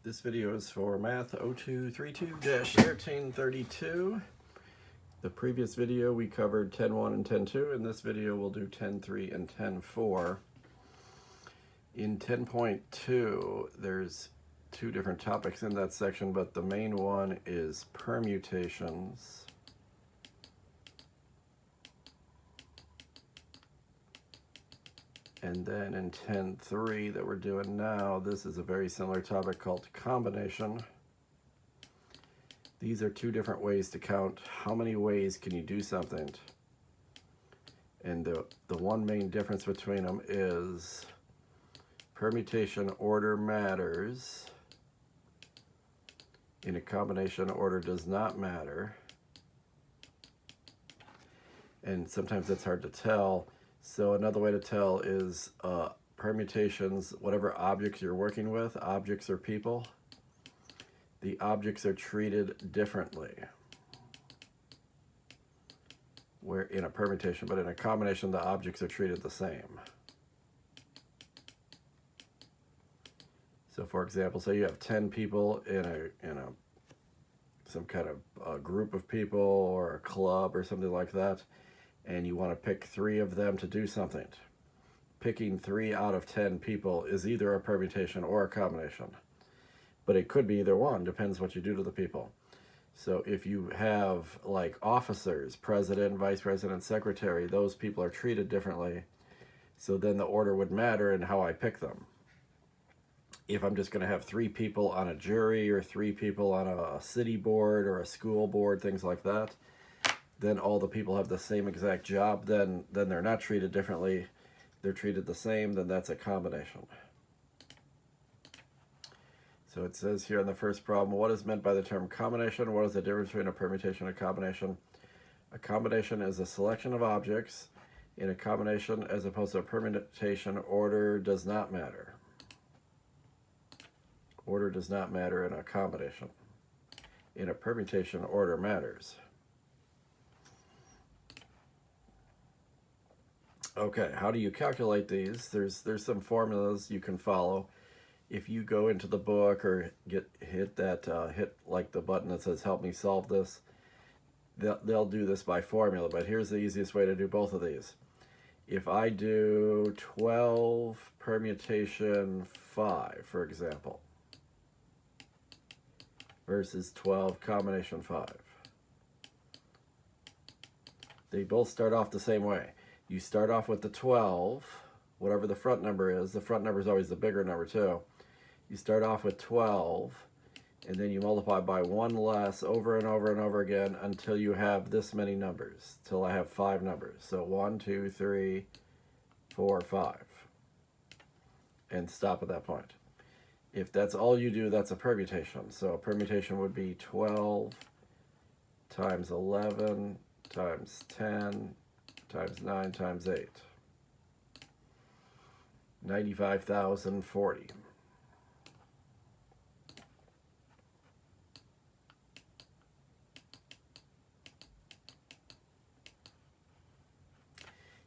This video is for Math 0232-1332. The previous video we covered 10.1 and 10.2. In this video we'll do 10.3 and 10.4. In 10.2 there's two different topics in that section, but the main one is permutations. And then in 10.3 that we're doing now, this is a very similar topic called combination. These are two different ways to count how many ways can you do something. And the one main difference between them is permutation order matters. In a combination, order does not matter. And sometimes it's hard to tell. So another way to tell is permutations, whatever objects you're working with, objects or people, the objects are treated differently. Where in a permutation, but in a combination, the objects are treated the same. So for example, say you have 10 people in some kind of a group of people or a club or something like that, and you want to pick 3 of them to do something. Picking 3 out of 10 people is either a permutation or a combination. But it could be either one, depends what you do to the people. So if you have like officers, president, vice president, secretary, those people are treated differently. So then the order would matter in how I pick them. If I'm just going to have 3 people on a jury or 3 people on a city board or a school board, things like that, then all the people have the same exact job, then they're not treated differently. They're treated the same, then that's a combination. So it says here in the first problem, what is meant by the term combination? What is the difference between a permutation and a combination? A combination is a selection of objects. In a combination, as opposed to a permutation, order does not matter. Order does not matter in a combination. In a permutation, order matters. Okay, how do you calculate these? There's some formulas you can follow. If you go into the book or hit like the button that says help me solve this, they'll do this by formula, but here's the easiest way to do both of these. If I do 12 permutation 5, for example, versus 12 combination 5, they both start off the same way. You start off with the 12, whatever the front number is. The front number is always the bigger number too. You start off with 12, and then you multiply by 1 less over and over and over again until you have this many numbers, till I have 5 numbers. So 1, 2, 3, 4, 5, and stop at that point. If that's all you do, that's a permutation. So a permutation would be 12 times 11 times 10 times 9 times 8. 95,040.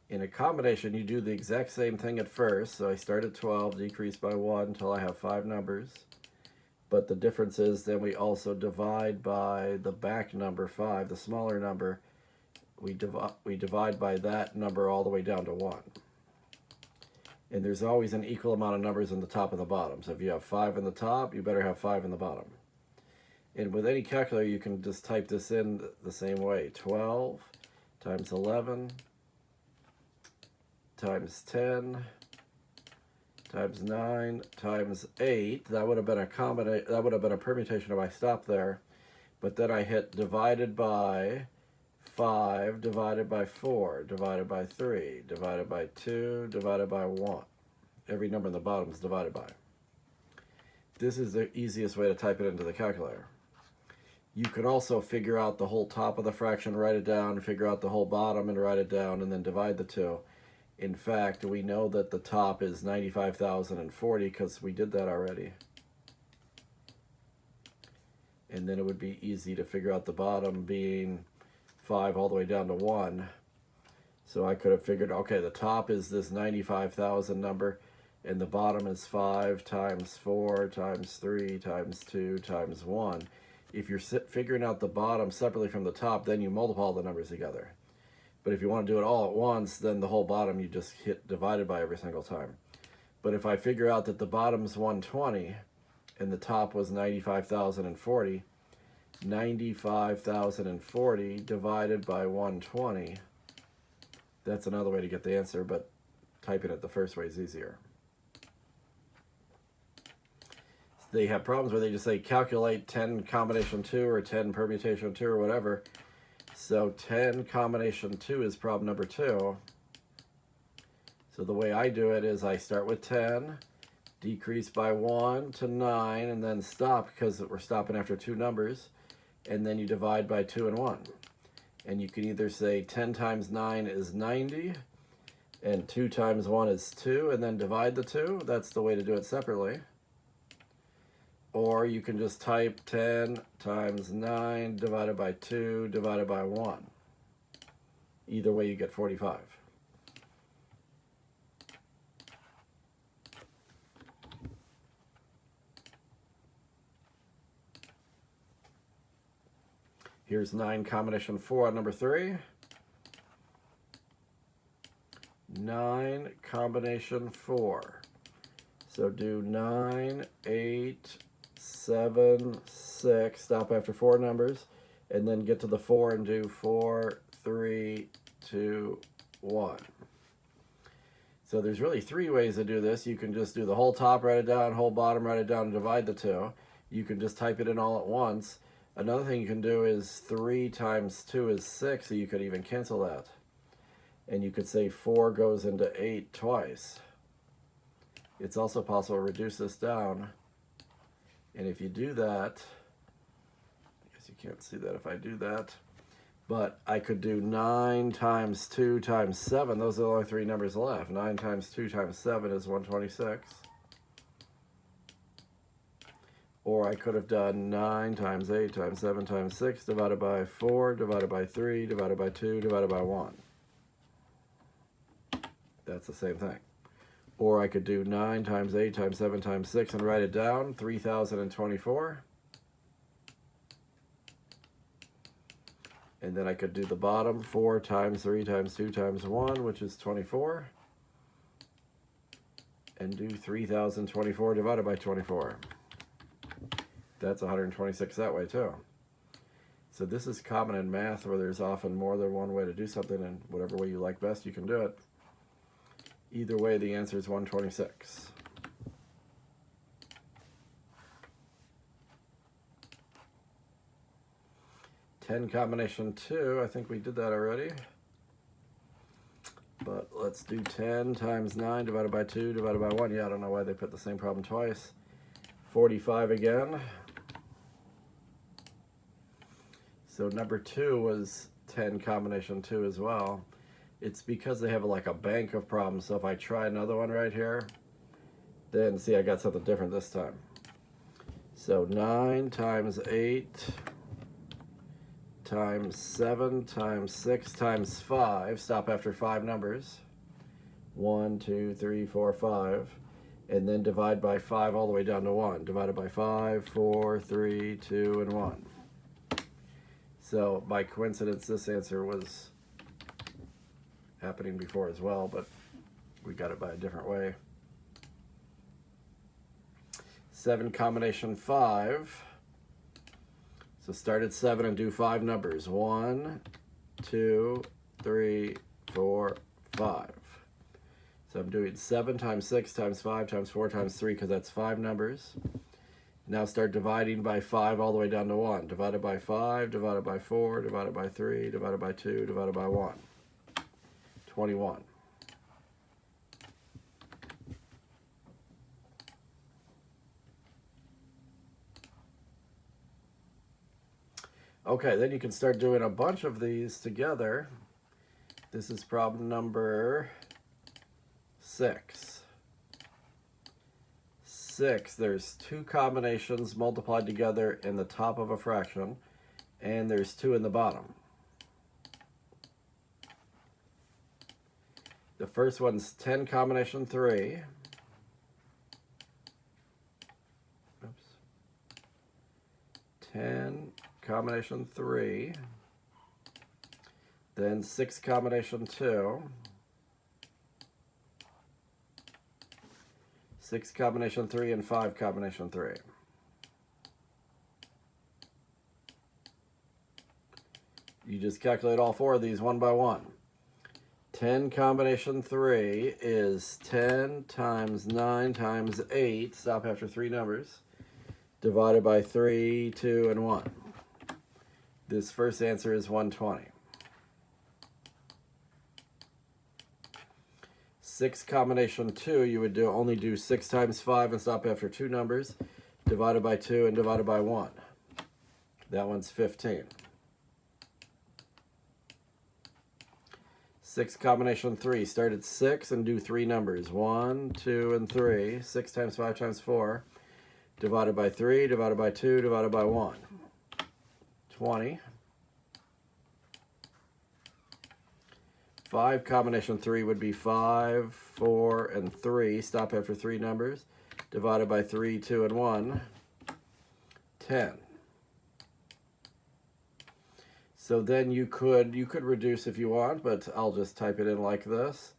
In a combination, you do the exact same thing at first. So I start at 12, decrease by 1 until I have 5 numbers. But the difference is then we also divide by the back number 5, the smaller number. We divide by that number all the way down to 1. And there's always an equal amount of numbers in the top and the bottom. So if you have 5 in the top, you better have 5 in the bottom. And with any calculator, you can just type this in the same way. 12 times 11 times 10 times 9 times 8. That would have been a permutation if I stopped there. But then I hit divided by 5, divided by 4, divided by 3, divided by 2, divided by 1. Every number in the bottom is divided by. This is the easiest way to type it into the calculator. You can also figure out the whole top of the fraction, write it down, figure out the whole bottom and write it down, and then divide the two. In fact, we know that the top is 95,040 because we did that already. And then it would be easy to figure out the bottom being 5 all the way down to 1. So I could have figured, okay, the top is this 95,000 number. and the bottom is 5 times 4 times 3 times 2 times 1. If you're figuring out the bottom separately from the top, then you multiply all the numbers together. But if you want to do it all at once, then the whole bottom you just hit divided by every single time. But if I figure out that the bottom's 120 and the top was 95,040, 95,040 divided by 120, that's another way to get the answer, but typing it the first way is easier. They have problems where they just say calculate 10 combination 2 or 10 permutation 2 or whatever. So 10 combination 2 is problem number 2. So the way I do it is I start with 10, decrease by 1 to 9, and then stop because we're stopping after 2 numbers. And then you divide by 2 and 1. And you can either say 10 times 9 is 90, and 2 times 1 is 2, and then divide the 2. That's the way to do it separately. Or you can just type 10 times 9 divided by 2 divided by 1. Either way you get 45. Here's 9 combination 4 on number 3. 9 combination 4. So do 9, 8, 7, 6, stop after 4 numbers, and then get to the 4 and do 4, 3, 2, 1. So there's really 3 ways to do this. You can just do the whole top, write it down, whole bottom, write it down, and divide the 2. You can just type it in all at once. Another thing you can do is 3 times 2 is 6, so you could even cancel that. And you could say 4 goes into 8 twice. It's also possible to reduce this down. And if you do that, I guess you can't see that if I do that, but I could do 9 times 2 times 7. Those are the only 3 numbers left. 9 times 2 times 7 is 126. Or I could have done 9 times 8 times 7 times 6 divided by 4 divided by 3 divided by 2 divided by 1. That's the same thing. Or I could do 9 times 8 times 7 times 6 and write it down, 3,024. And then I could do the bottom, 4 times 3 times 2 times 1, which is 24. And do 3,024 divided by 24. That's 126 that way too. So this is common in math where there's often more than one way to do something, and whatever way you like best, you can do it. Either way, the answer is 126. Ten combination 2, I think we did that already. But let's do 10 times 9 divided by 2 divided by 1. Yeah, I don't know why they put the same problem twice. 45 again. So number 2 was 10 combination 2 as well. It's because they have like a bank of problems. So if I try another one right here, then see I got something different this time. So 9 times 8 times 7 times 6 times 5. Stop after 5 numbers. 1, 2, 3, 4, 5. And then divide by 5 all the way down to 1. Divided by 5, 4, 3, 2, and 1. So by coincidence, this answer was happening before as well, but we got it by a different way. 7 combination 5. So start at 7 and do 5 numbers. 1, 2, 3, 4, 5. So I'm doing 7 times 6 times 5 times 4 times 3 because that's 5 numbers. Now start dividing by 5 all the way down to 1. Divided by 5, divided by 4, divided by 3, divided by 2, divided by 1. 21. Okay, then you can start doing a bunch of these together. This is problem number 6. 6, there's 2 combinations multiplied together in the top of a fraction, and there's 2 in the bottom. The first one's 10 combination 3. 10 combination 3, then 6 combination 2, 6 combination 3, and 5 combination 3. You just calculate all 4 of these one by one. 10 combination 3 is 10 times 9 times 8, stop after 3 numbers, divided by 3, 2, and 1. This first answer is 120. 6 combination 2, you would only do 6 times 5 and stop after 2 numbers, divided by 2 and divided by 1. That one's 15. 6 combination 3, start at 6 and do 3 numbers, 1, 2, and 3. 6 times 5 times 4, divided by 3, divided by 2, divided by 1. 20. 5 combination 3 would be 5, 4, and 3. Stop after 3 numbers. Divided by 3, 2, and 1. 10. So then you could reduce if you want, but I'll just type it in like this.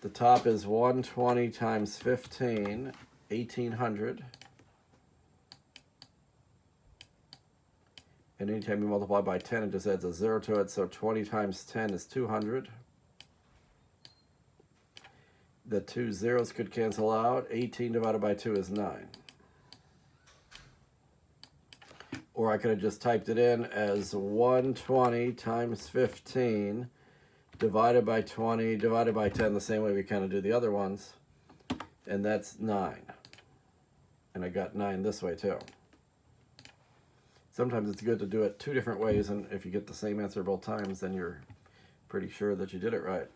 The top is 120 times 15, 1800. And anytime you multiply by 10, it just adds a 0 to it, so 20 times 10 is 200. The 2 zeros could cancel out. 18 divided by 2 is 9. Or I could have just typed it in as 120 times 15 divided by 20 divided by 10, the same way we kind of do the other ones. And that's 9. And I got 9 this way too. Sometimes it's good to do it 2 different ways, and if you get the same answer both times, then you're pretty sure that you did it right.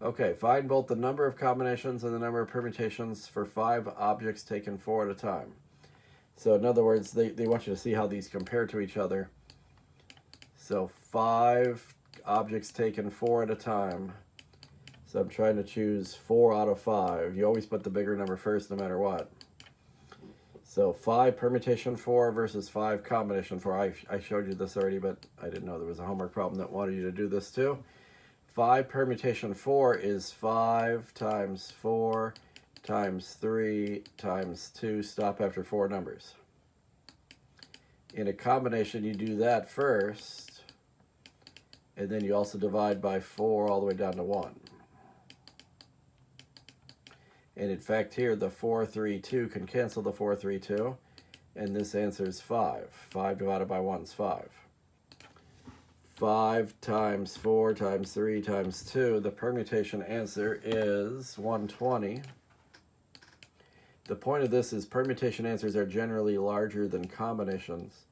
Okay, find both the number of combinations and the number of permutations for 5 objects taken 4 at a time. So in other words, they want you to see how these compare to each other. So 5 objects taken 4 at a time. So I'm trying to choose 4 out of 5. You always put the bigger number first no matter what. So 5 permutation 4 versus 5 combination 4. I showed you this already, but I didn't know there was a homework problem that wanted you to do this too. 5 permutation 4 is 5 times 4 times 3 times 2, stop after 4 numbers. In a combination, you do that first, and then you also divide by 4 all the way down to 1. And in fact here, the 4, 3, 2 can cancel the 4, 3, 2, and this answer is 5. 5 divided by 1 is 5. 5 times 4 times 3 times 2, the permutation answer is 120. The point of this is permutation answers are generally larger than combinations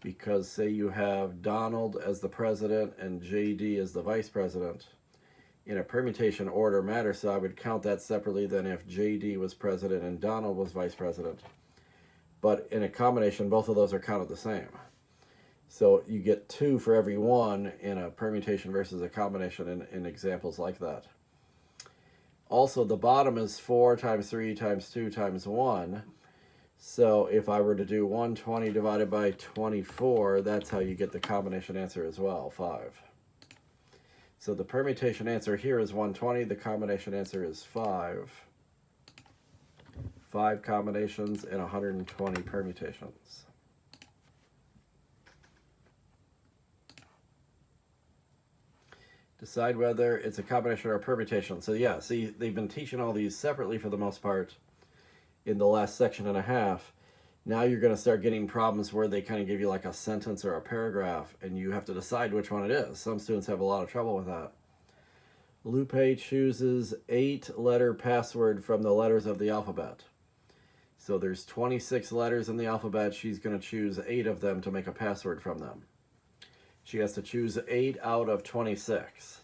because, say you have Donald as the president and JD as the vice president. In a permutation, order matters, so I would count that separately than if JD was president and Donald was vice president. But in a combination, both of those are counted the same. So you get 2 for every 1 in a permutation versus a combination in examples like that. Also, the bottom is 4 times 3 times 2 times 1. So if I were to do 120 divided by 24, that's how you get the combination answer as well, 5. So the permutation answer here is 120. The combination answer is 5. 5 combinations and 120 permutations. Decide whether it's a combination or a permutation. So yeah, see, they've been teaching all these separately for the most part in the last section and a half. Now you're going to start getting problems where they kind of give you like a sentence or a paragraph, and you have to decide which one it is. Some students have a lot of trouble with that. Lupe chooses 8-letter password from the letters of the alphabet. So there's 26 letters in the alphabet. She's going to choose 8 of them to make a password from them. She has to choose 8 out of 26.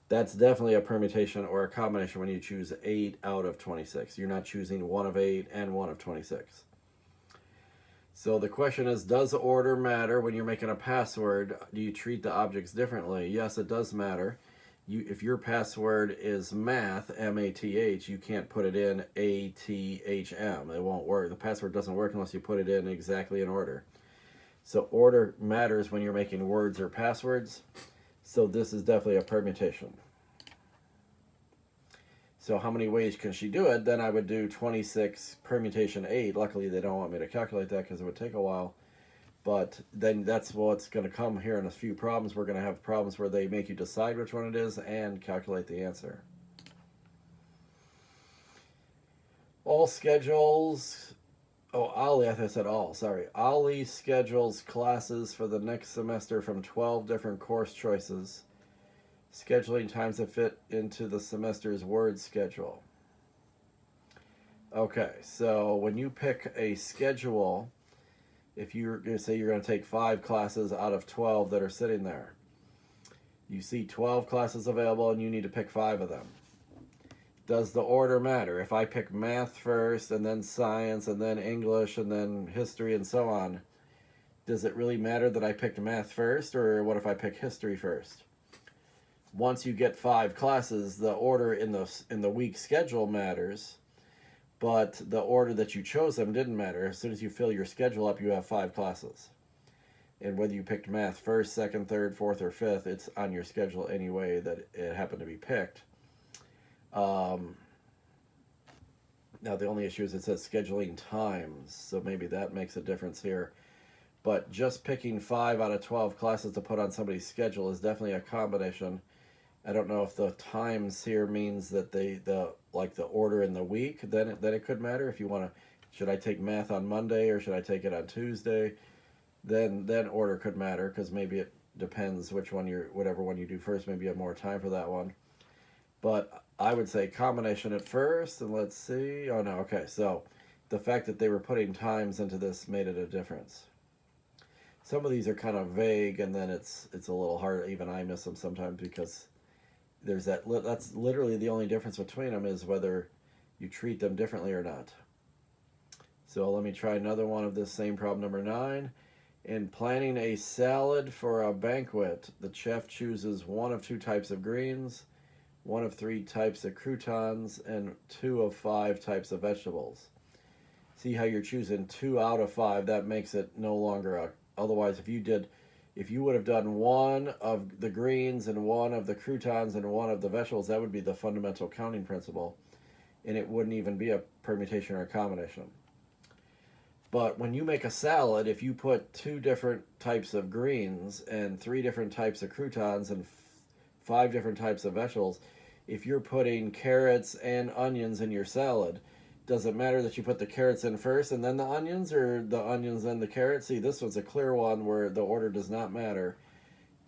That's definitely a permutation or a combination when you choose 8 out of 26. You're not choosing 1 of 8 and 1 of 26. So the question is, does order matter when you're making a password? Do you treat the objects differently? Yes, it does matter. if your password is math, M-A-T-H, you can't put it in A-T-H-M. It won't work. The password doesn't work unless you put it in exactly in order. So order matters when you're making words or passwords. So this is definitely a permutation. So how many ways can she do it? Then I would do 26 permutation 8. Luckily, they don't want me to calculate that because it would take a while. But then that's what's going to come here in a few problems. We're going to have problems where they make you decide which one it is and calculate the answer. All schedules. Oh, Ollie, I thought I said all. Sorry. Ollie schedules classes for the next semester from 12 different course choices. Scheduling times that fit into the semester's word schedule. Okay, so when you pick a schedule, if you're going to say you're going to take 5 classes out of 12 that are sitting there, you see 12 classes available and you need to pick 5 of them. Does the order matter? If I pick math first and then science and then English and then history and so on, does it really matter that I picked math first, or what if I pick history first? Once you get 5 classes, the order in the week schedule matters, but the order that you chose them didn't matter. As soon as you fill your schedule up, you have 5 classes. And whether you picked math first, second, third, fourth, or fifth, it's on your schedule anyway that it happened to be picked. Now the only issue is it says scheduling times, so maybe that makes a difference here. But just picking 5 out of 12 classes to put on somebody's schedule is definitely a combination. I don't know if the times here means that the order in the week, then it could matter. If you want to, should I take math on Monday or should I take it on Tuesday? Then order could matter, because maybe it depends whatever one you do first. Maybe you have more time for that one. But I would say combination at first, and let's see. Oh no, okay. So the fact that they were putting times into this made it a difference. Some of these are kind of vague, and then it's a little hard. Even I miss them sometimes because there's that's literally the only difference between them is whether you treat them differently or not. So let me try another one of this same problem, number 9. In planning a salad for a banquet, the chef chooses 1 of 2 types of greens, 1 of 3 types of croutons, and 2 of 5 types of vegetables. See how you're choosing 2 out of 5? That makes it no longer otherwise if you would have done 1 of the greens and 1 of the croutons and 1 of the vegetables, that would be the fundamental counting principle, and it wouldn't even be a permutation or a combination. But when you make a salad, if you put 2 different types of greens and 3 different types of croutons and 5 different types of vegetables, if you're putting carrots and onions in your salad, does it matter that you put the carrots in first and then the onions, or the onions and the carrots? See, this was a clear one where the order does not matter.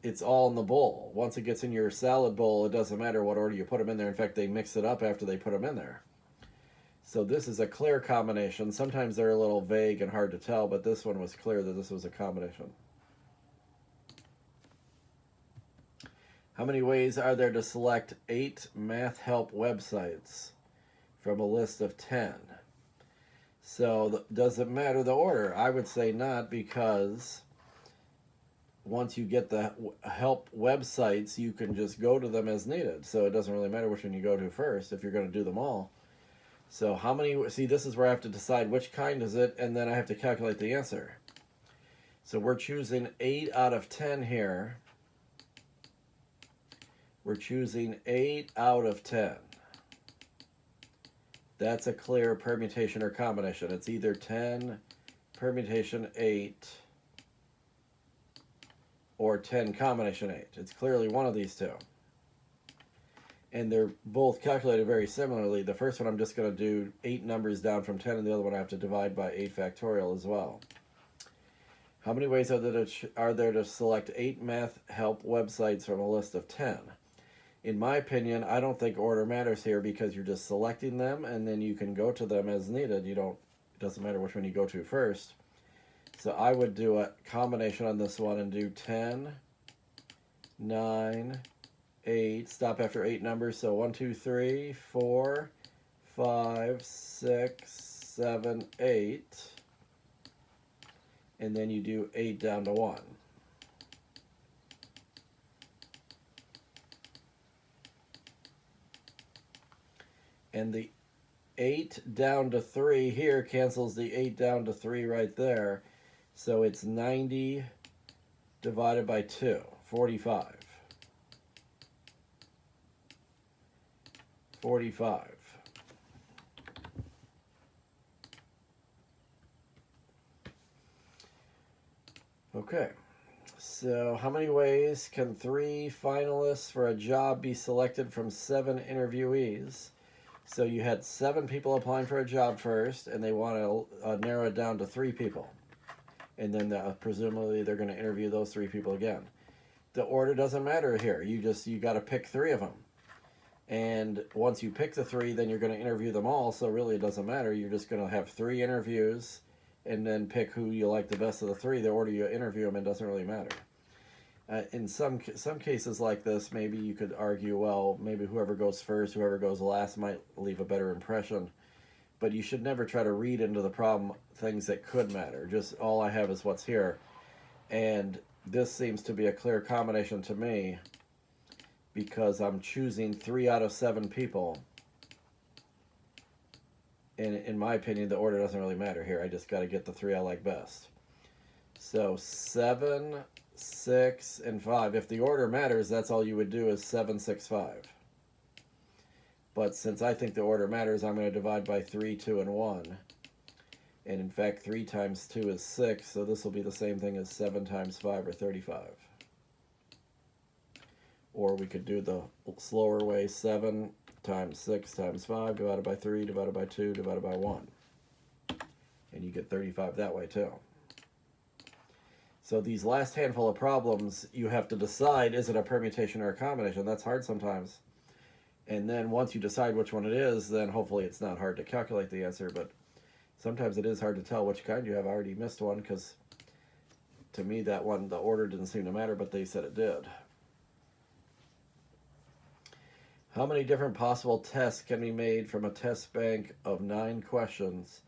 It's all in the bowl. Once it gets in your salad bowl, it doesn't matter what order you put them in there. In fact, they mix it up after they put them in there. So this is a clear combination. Sometimes they're a little vague and hard to tell, but this one was clear that this was a combination. How many ways are there to select 8 math help websites from a list of 10? So does it matter the order? I would say not, because once you get the help websites, you can just go to them as needed. So it doesn't really matter which one you go to first if you're going to do them all. So how many, see, this is where I have to decide which kind is it, and then I have to calculate the answer. So we're choosing 8 out of 10 here. We're choosing 8 out of 10. That's a clear permutation or combination. It's either 10 permutation 8 or 10 combination 8. It's clearly one of these two. And they're both calculated very similarly. The first one I'm just going to do 8 numbers down from 10, and the other one I have to divide by 8 factorial as well. How many ways are there to select 8 math help websites from a list of 10? In my opinion, I don't think order matters here, because you're just selecting them and then you can go to them as needed. It doesn't matter which one you go to first. So I would do a combination on this one and do 10, 9, 8, stop after 8 numbers, so 1, 2, 3, 4, 5, 6, 7, 8, and then you do 8 down to 1. And the 8 down to 3 here cancels the 8 down to 3 right there. So it's 90 divided by 2, 45. 45. Okay, so how many ways can 3 finalists for a job be selected from 7 interviewees? So you had 7 people applying for a job first, and they want to narrow it down to 3 people. And then presumably they're going to interview those 3 people again. The order doesn't matter here. You got to pick 3 of them. And once you pick the 3, then you're going to interview them all. So really it doesn't matter. You're just going to have 3 interviews and then pick who you like the best of the 3. The order you interview them in doesn't really matter. In some cases like this, maybe you could argue, well, maybe whoever goes first, whoever goes last might leave a better impression. But you should never try to read into the problem things that could matter. Just all I have is what's here. And this seems to be a clear combination to me because I'm choosing 3 out of 7 people. And in my opinion, the order doesn't really matter here. I just got to get the 3 I like best. So 7, 6, and 5. If the order matters, that's all you would do is 7, 6, 5. But since I think the order matters, I'm going to divide by 3, 2, and 1. And in fact, 3 times 2 is 6, so this will be the same thing as 7 times 5, or 35. Or we could do the slower way, 7 times 6 times 5 divided by 3 divided by 2 divided by 1. And you get 35 that way too. So these last handful of problems, you have to decide, is it a permutation or a combination? That's hard sometimes. And then once you decide which one it is, then hopefully it's not hard to calculate the answer, but sometimes it is hard to tell which kind you have. I already missed one because to me that one, the order didn't seem to matter, but they said it did. How many different possible tests can be made from a test bank of 9 questions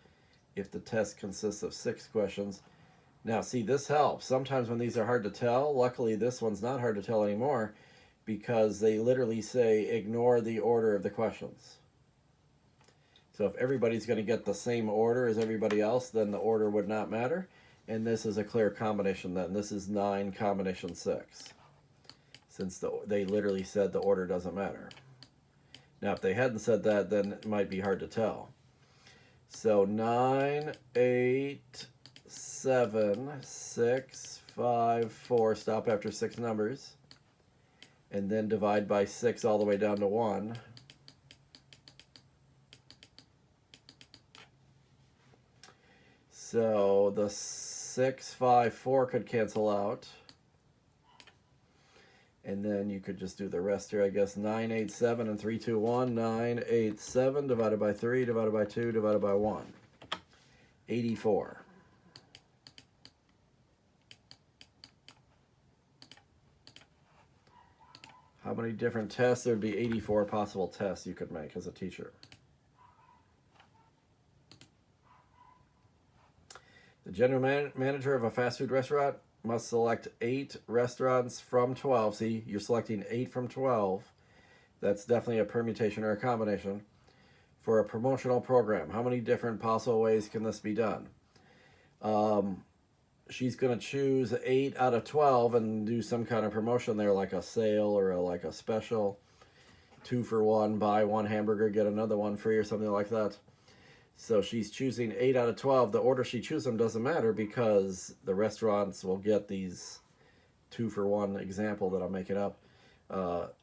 if the test consists of 6 questions? Now, see, this helps. Sometimes when these are hard to tell, luckily this one's not hard to tell anymore because they literally say ignore the order of the questions. So if everybody's going to get the same order as everybody else, then the order would not matter. And this is a clear combination then. This is 9 combination 6. Since they literally said the order doesn't matter. Now, if they hadn't said that, then it might be hard to tell. So 9, 8, 7, 6, 5, 4, stop after 6 numbers, and then divide by 6 all the way down to 1. So the 6, 5, 4 could cancel out. And then you could just do the rest here, I guess. 9, 8, 7, and 3, 2, 1. 9, 8, 7 divided by 3 divided by 2 divided by 1. 84. How many different tests? There would be 84 possible tests you could make as a teacher. The general manager of a fast food restaurant must select 8 restaurants from 12. See, you're selecting 8 from 12. That's definitely a permutation or a combination for a promotional program. How many different possible ways can this be done? She's going to choose 8 out of 12 and do some kind of promotion there, like a sale or like a special 2 for 1, buy 1 hamburger, get another one free or something like that. So she's choosing 8 out of 12. The order she chooses them doesn't matter because the restaurants will get these 2 for 1 example that I'm making up.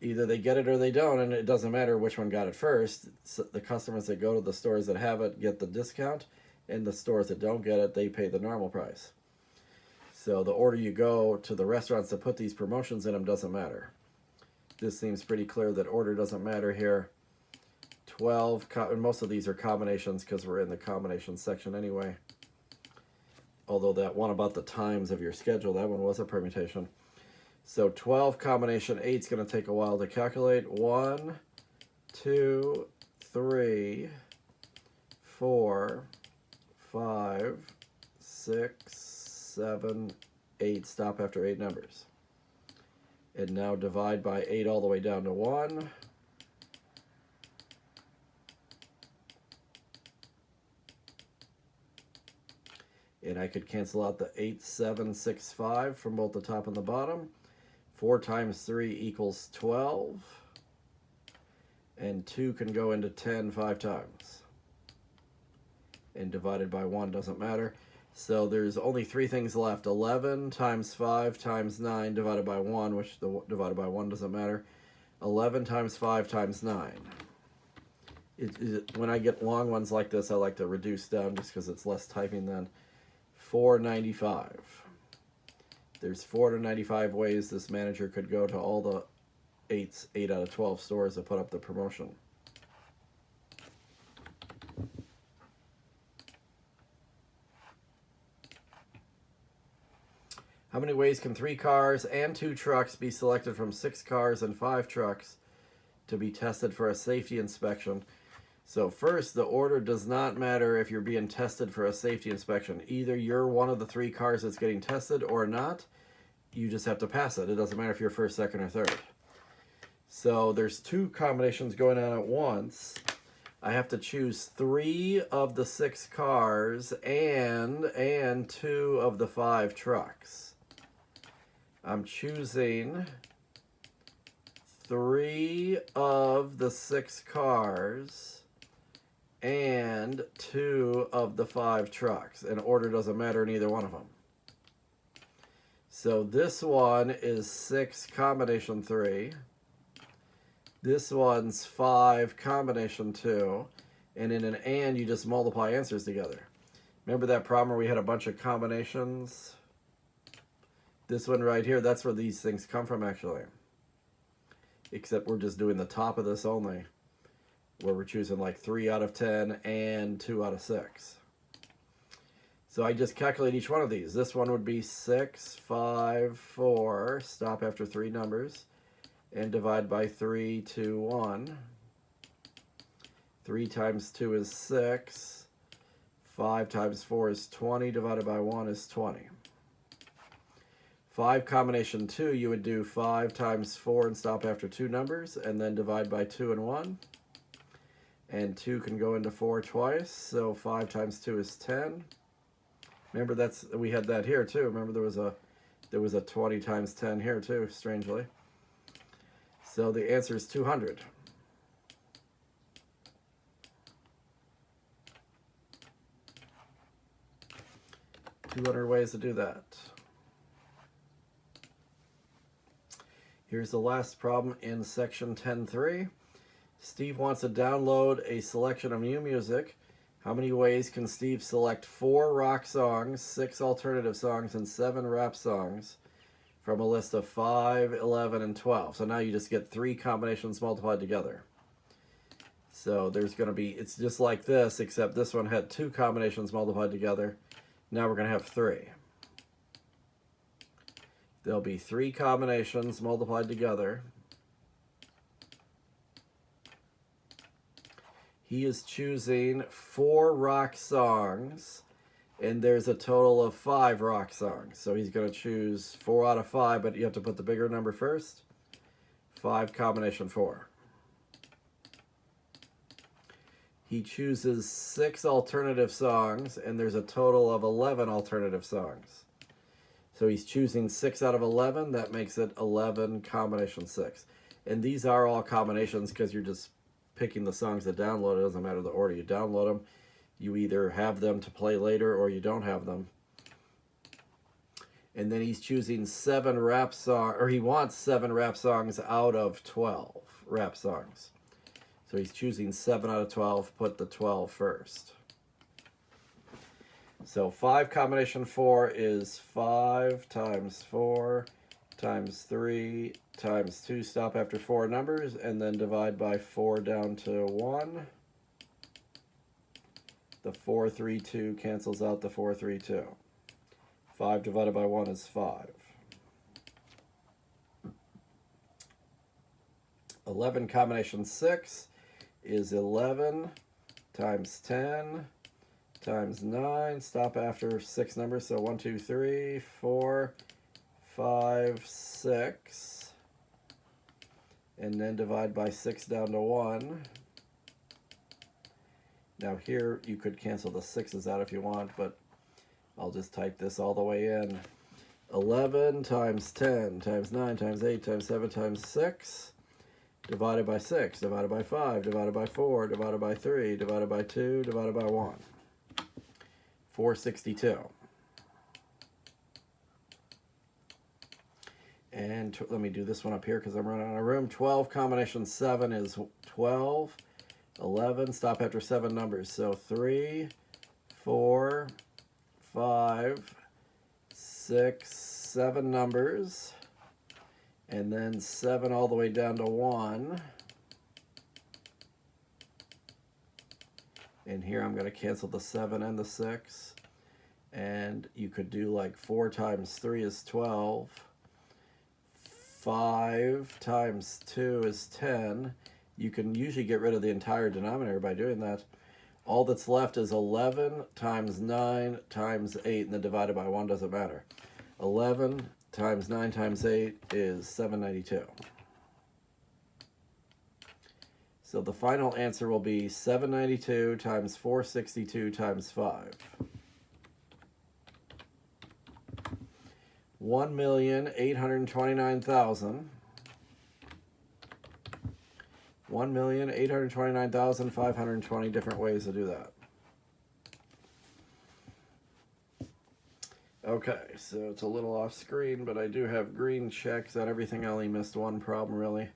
Either they get it or they don't, and it doesn't matter which one got it first. So the customers that go to the stores that have it get the discount, and the stores that don't get it, they pay the normal price. So the order you go to the restaurants that put these promotions in them doesn't matter. This seems pretty clear that order doesn't matter here. 12, and most of these are combinations because we're in the combination section anyway. Although that one about the times of your schedule, that one was a permutation. So 12 combination 8 is going to take a while to calculate. 1, 2, 3, 4, 5, 6, 7, 8. Stop after 8 numbers. And now divide by 8 all the way down to 1. And I could cancel out the 8, 7, 6, 5 from both the top and the bottom. 4 times 3 equals 12. And 2 can go into 10 5 times. And divided by 1 doesn't matter. So there's only 3 things left. 11 times 5 times 9 divided by 1, which the divided by 1 doesn't matter. 11 times 5 times 9. When I get long ones like this, I like to reduce down just because it's less typing than 495. There's 495 ways this manager could go to all the 8 out of 12 stores to put up the promotion. How many ways can 3 cars and 2 trucks be selected from 6 cars and 5 trucks to be tested for a safety inspection? So first, the order does not matter if you're being tested for a safety inspection. Either you're one of the 3 cars that's getting tested or not. You just have to pass it. It doesn't matter if you're first, second, or third. So there's 2 combinations going on at once. I have to choose 3 of the 6 cars and 2 of the 5 trucks. I'm choosing 3 of the 6 cars and 2 of the 5 trucks. And order doesn't matter in either one of them. So this one is 6 combination 3. This one's 5 combination 2. And in an and, you just multiply answers together. Remember that problem where we had a bunch of combinations? This one right here, that's where these things come from actually. Except we're just doing the top of this only, where we're choosing like 3 out of 10 and 2 out of 6. So I just calculate each one of these. This one would be 6, 5, 4, stop after 3 numbers, and divide by 3, 2, 1. 3 times 2 is 6. 5 times 4 is 20, divided by 1 is 20. 5 combination 2, you would do 5 times 4 and stop after 2 numbers, and then divide by 2 and 1. And 2 can go into 4 twice, so 5 times 2 is 10. Remember, we had that here too. Remember, there was a 20 times 10 here too, strangely. So the answer is 200. 200 ways to do that. Here's the last problem in section 10.3. Steve wants to download a selection of new music. How many ways can Steve select 4 rock songs, 6 alternative songs, and 7 rap songs from a list of 5, 11, and 12? So now you just get 3 combinations multiplied together. So there's going to be, it's just like this, except this one had 2 combinations multiplied together. Now we're going to have 3. There'll be 3 combinations multiplied together. He is choosing 4 rock songs, and there's a total of 5 rock songs. So he's going to choose 4 out of 5, but you have to put the bigger number first. 5 combination 4. He chooses 6 alternative songs, and there's a total of 11 alternative songs. So he's choosing 6 out of 11. That makes it 11 combination 6. And these are all combinations because you're just picking the songs to download. It doesn't matter the order you download them. You either have them to play later or you don't have them. And then he's choosing 7 rap songs, or he wants 7 rap songs out of 12 rap songs. So he's choosing 7 out of 12, put the 12 first. So 5 combination 4 is 5 times 4 times 3 times 2, stop after 4 numbers, and then divide by 4 down to 1. The 4, 3, 2 cancels out the 4, 3, 2. 5 divided by 1 is 5. 11 combination 6 is 11 times 10 times 9, stop after 6 numbers, so 1, 2, 3, 4, 5, 6, and then divide by 6 down to 1. Now here you could cancel the 6's out if you want, but I'll just type this all the way in. 11 times 10 times 9 times 8 times 7 times 6 divided by 6 divided by 5 divided by 4 divided by 3 divided by 2 divided by 1. 462. And let me do this one up here because I'm running out of room. 12 combination 7 is 12. 11, stop after 7 numbers. So 3, 4, 5, 6, 7 numbers. And then 7 all the way down to 1. And here I'm going to cancel the 7 and the 6. And you could do like 4 times 3 is 12. 5 times 2 is 10. You can usually get rid of the entire denominator by doing that. All that's left is 11 times 9 times 8, and then divided by 1 doesn't matter. 11 times 9 times 8 is 792. So the final answer will be 792 times 462 times 5. 1,829,000. 1,829,520 different ways to do that. Okay, so it's a little off screen, but I do have green checks on everything. I only missed one problem, really.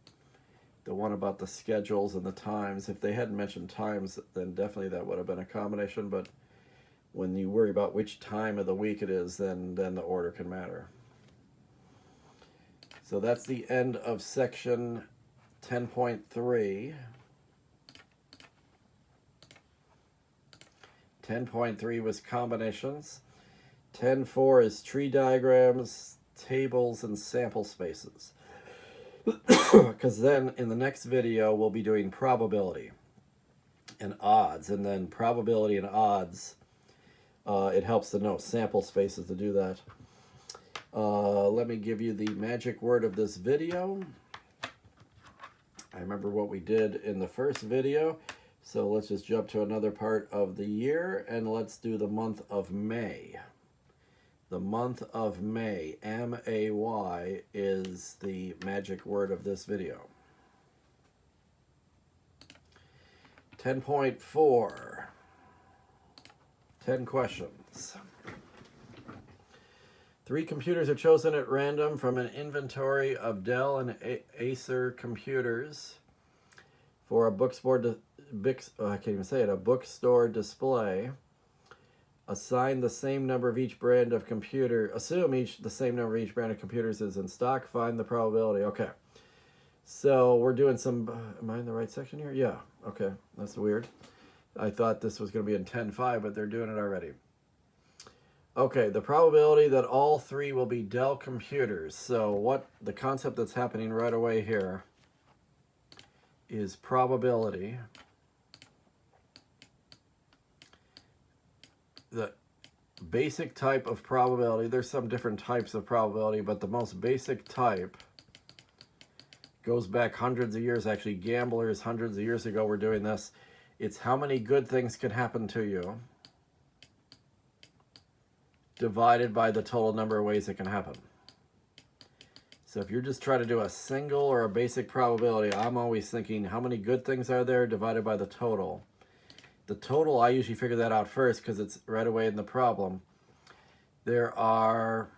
The one about the schedules and the times. If they hadn't mentioned times, then definitely that would have been a combination, but when you worry about which time of the week it is, then the order can matter. So that's the end of section 10.3. 10.3 was combinations. 10.4 is tree diagrams, tables, and sample spaces. Because then in the next video, we'll be doing probability and odds. And then probability and odds, it helps to know sample spaces to do that. Let me give you the magic word of this video. I remember what we did in the first video. So let's just jump to another part of the year, and let's do the month of May. The month of May, M-A-Y, is the magic word of this video. 10.4, 10 questions. 3 computers are chosen at random from an inventory of Dell and Acer computers for a bookstore display. Assign the same number of each brand of computer. Assume the same number of each brand of computers is in stock. Find the probability. Okay. So we're doing some. Am I in the right section here? Yeah. Okay. That's weird. I thought this was going to be in 10.5, but they're doing it already. Okay. The probability that all 3 will be Dell computers. So the concept that's happening right away here is probability. The basic type of probability, there's some different types of probability, but the most basic type goes back hundreds of years. Actually, gamblers hundreds of years ago were doing this. It's how many good things can happen to you divided by the total number of ways it can happen. So if you're just trying to do a single or a basic probability, I'm always thinking how many good things are there divided by the total. The total, I usually figure that out first because it's right away in the problem. There are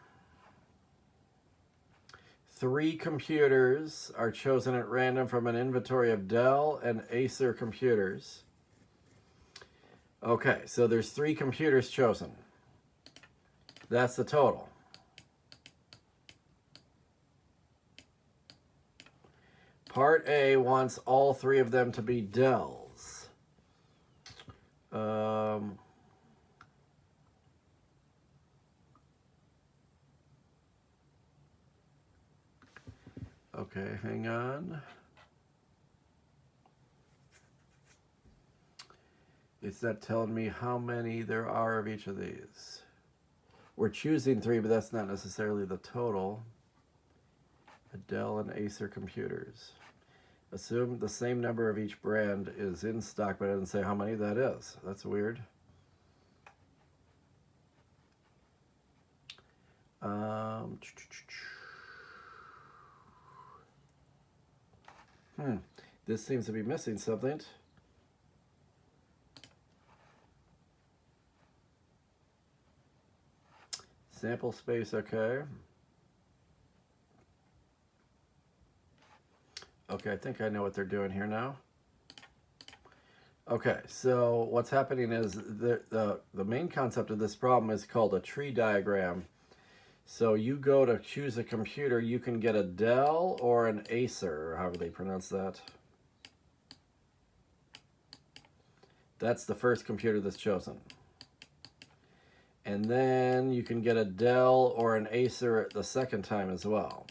3 computers are chosen at random from an inventory of Dell and Acer computers. Okay, so there's 3 computers chosen. That's the total. Part A wants all 3 of them to be Dells. Okay, hang on. It's not telling me how many there are of each of these. We're choosing 3, but that's not necessarily the total. Dell and Acer computers. Assume the same number of each brand is in stock, but it doesn't say how many that is. That's weird. Um, this seems to be missing something. Sample space, okay. Okay, I think I know what they're doing here now. Okay, so what's happening is the main concept of this problem is called a tree diagram. So you go to choose a computer, you can get a Dell or an Acer, or however they pronounce that. That's the first computer that's chosen. And then you can get a Dell or an Acer the second time as well.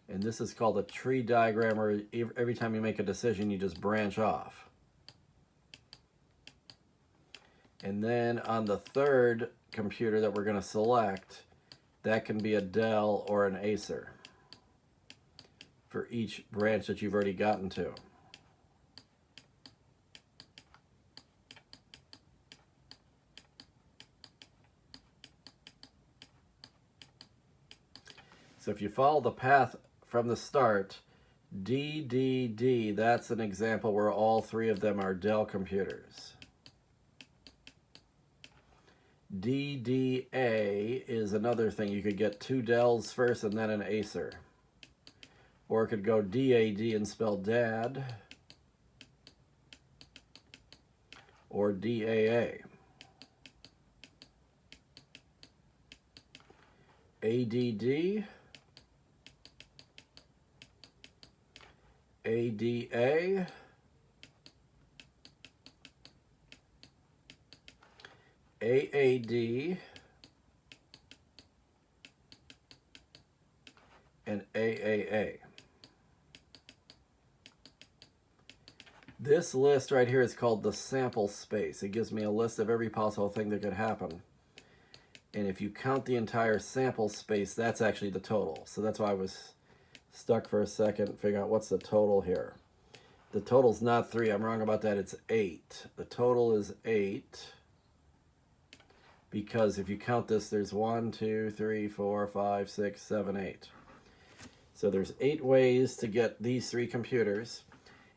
And this is called a tree diagram, where every time you make a decision, you just branch off. And then on the third computer that we're going to select, that can be a Dell or an Acer for each branch that you've already gotten to. So if you follow the path from the start, D, D, D, that's an example where all three of them are Dell computers. D, D, A is another thing. You could get two Dells first and then an Acer. Or it could go D, A, D and spell dad. Or D, A, A. A, D, D. ADA, AAD, and AAA. This list right here is called the sample space. It gives me a list of every possible thing that could happen. And if you count the entire sample space, that's actually the total. So that's why I was stuck for a second, figuring out what's the total here. The total's not 3. I'm wrong about that. It's 8. The total is 8. Because if you count this, there's 1, 2, 3, 4, 5, 6, 7, 8. So there's 8 ways to get these 3 computers.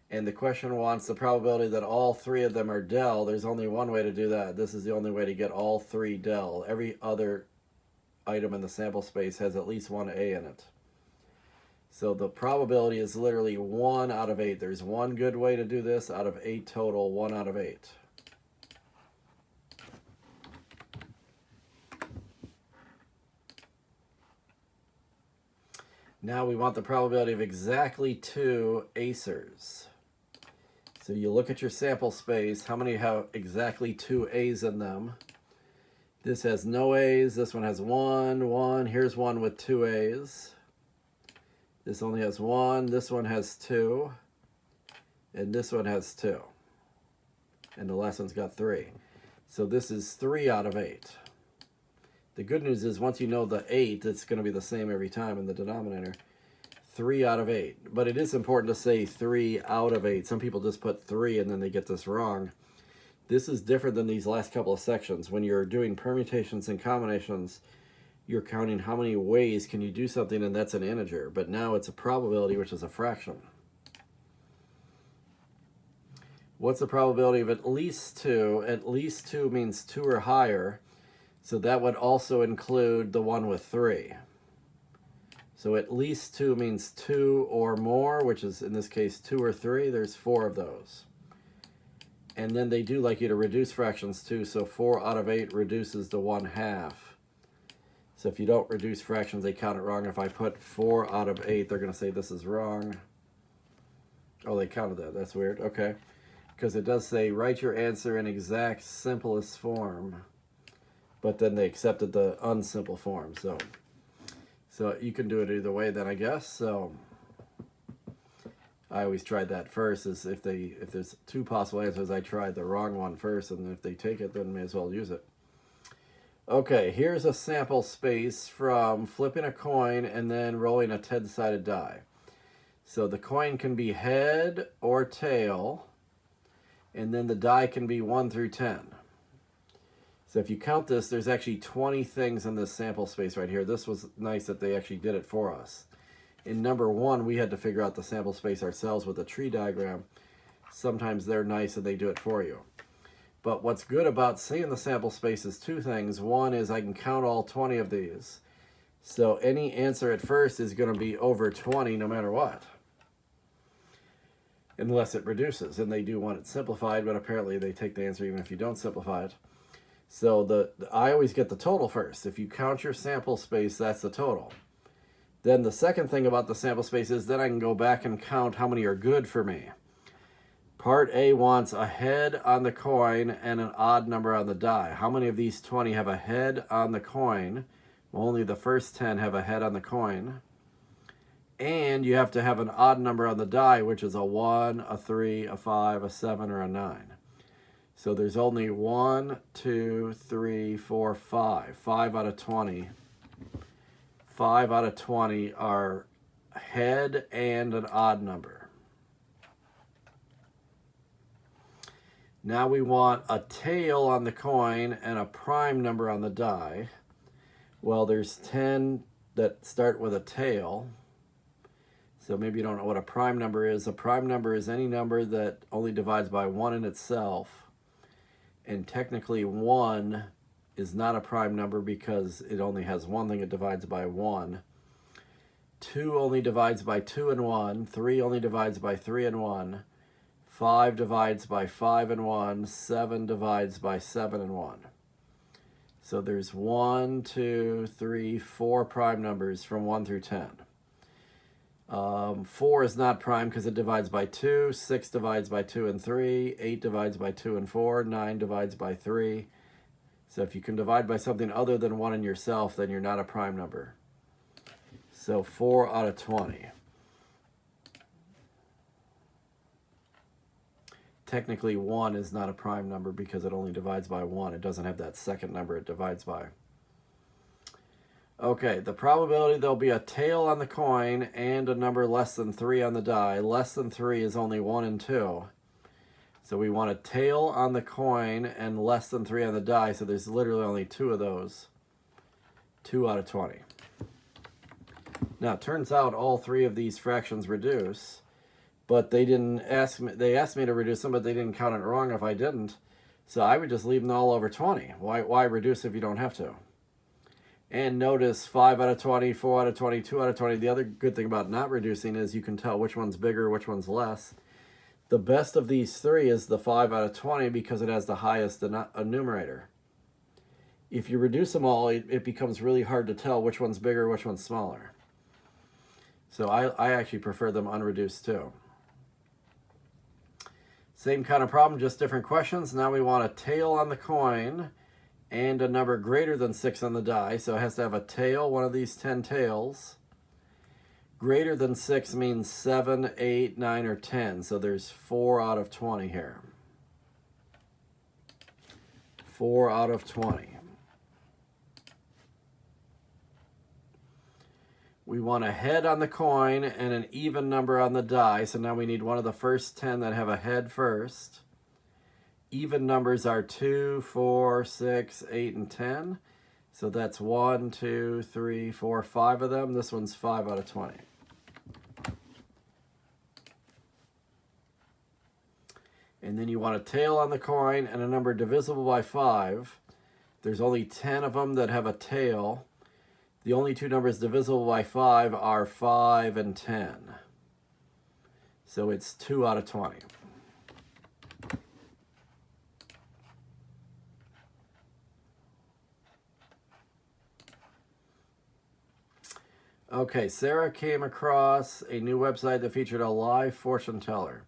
And the question wants the probability that all 3 of them are Dell. There's only one way to do that. This is the only way to get all 3 Dell. Every other item in the sample space has at least one A in it. So the probability is literally 1 out of 8. There's one good way to do this out of 8 total, 1 out of 8. Now we want the probability of exactly 2 Acers. So you look at your sample space, how many have exactly 2 A's in them? This has no A's, this one has 1, 1, here's one with 2 A's. This only has 1, this one has 2, and this one has 2. And the last one's got 3. So this is 3 out of 8. The good news is once you know the 8, it's going to be the same every time in the denominator. 3 out of 8. But it is important to say 3 out of 8. Some people just put 3 and then they get this wrong. This is different than these last couple of sections. When you're doing permutations and combinations, you're counting how many ways can you do something, and that's an integer. But now it's a probability, which is a fraction. What's the probability of at least 2? At least 2 means 2 or higher. So that would also include the one with 3. So at least 2 means 2 or more, which is in this case 2 or 3. There's 4 of those. And then they do like you to reduce fractions too. So 4 out of 8 reduces to 1/2. So if you don't reduce fractions, they count it wrong. If I put 4 out of 8, they're going to say this is wrong. Oh, they counted that. That's weird. Okay. Because it does say write your answer in exact simplest form. But then they accepted the unsimple form. So you can do it either way then, I guess. So I always tried that first. Is if there's 2 possible answers, I tried the wrong one first. And if they take it, then may as well use it. Okay, here's a sample space from flipping a coin and then rolling a 10-sided die. So the coin can be head or tail, and then the die can be 1 through 10. So if you count this, there's actually 20 things in this sample space right here. This was nice that they actually did it for us. In number 1, we had to figure out the sample space ourselves with a tree diagram. Sometimes they're nice and they do it for you. But what's good about seeing the sample space is 2 things. One is I can count all 20 of these. So any answer at first is going to be over 20 no matter what. Unless it reduces, and they do want it simplified, but apparently they take the answer even if you don't simplify it. So I always get the total first. If you count your sample space, that's the total. Then the second thing about the sample space is then I can go back and count how many are good for me. Part A wants a head on the coin and an odd number on the die. How many of these 20 have a head on the coin? Well, only the first 10 have a head on the coin. And you have to have an odd number on the die, which is a 1, a 3, a 5, a 7, or a 9. So there's only 1, 2, 3, 4, 5. 5 out of 20. 5 out of 20 are head and an odd number. Now we want a tail on the coin and a prime number on the die. Well, there's 10 that start with a tail. So maybe you don't know what a prime number is. A prime number is any number that only divides by 1 in itself. And technically 1 is not a prime number because it only has one thing it divides by 1. 2 only divides by 2 and 1. 3 only divides by 3 and 1. 5 divides by 5 and 1. 7 divides by 7 and 1. So there's 1, 2, 3, 4 prime numbers from 1 through 10. 4 is not prime because it divides by 2. 6 divides by 2 and 3. 8 divides by 2 and 4. 9 divides by 3. So if you can divide by something other than 1 in yourself, then you're not a prime number. So 4 out of 20. Technically 1 is not a prime number because it only divides by 1. It doesn't have that second number it divides by. Okay, the probability there'll be a tail on the coin and a number less than 3 on the die. Less than 3 is only 1 and 2. So we want a tail on the coin and less than 3 on the die, so there's literally only 2 of those. 2 out of 20. Now, it turns out all 3 of these fractions reduce, but they didn't ask me, they asked me to reduce them, but they didn't count it wrong if I didn't. So I would just leave them all over 20. Why reduce if you don't have to? And notice 5 out of 20, 4 out of 20, 2 out of 20. The other good thing about not reducing is you can tell which one's bigger, which one's less. The best of these 3 is the 5 out of 20 because it has the highest numerator. If you reduce them all, it becomes really hard to tell which one's bigger, which one's smaller. So I actually prefer them unreduced too. Same kind of problem, just different questions. Now we want a tail on the coin and a number greater than 6 on the die. So it has to have a tail, one of these 10 tails. Greater than 6 means 7, 8, 9, or 10. So there's 4 out of 20 here. 4 out of 20. We want a head on the coin and an even number on the die. So now we need one of the first 10 that have a head first. Even numbers are 2, 4, 6, 8, and 10. So that's 1, 2, 3, 4, 5 of them. This one's 5 out of 20. And then you want a tail on the coin and a number divisible by 5. There's only 10 of them that have a tail. The only 2 numbers divisible by 5 are 5 and 10. So it's 2 out of 20. Okay, Sarah came across a new website that featured a live fortune teller.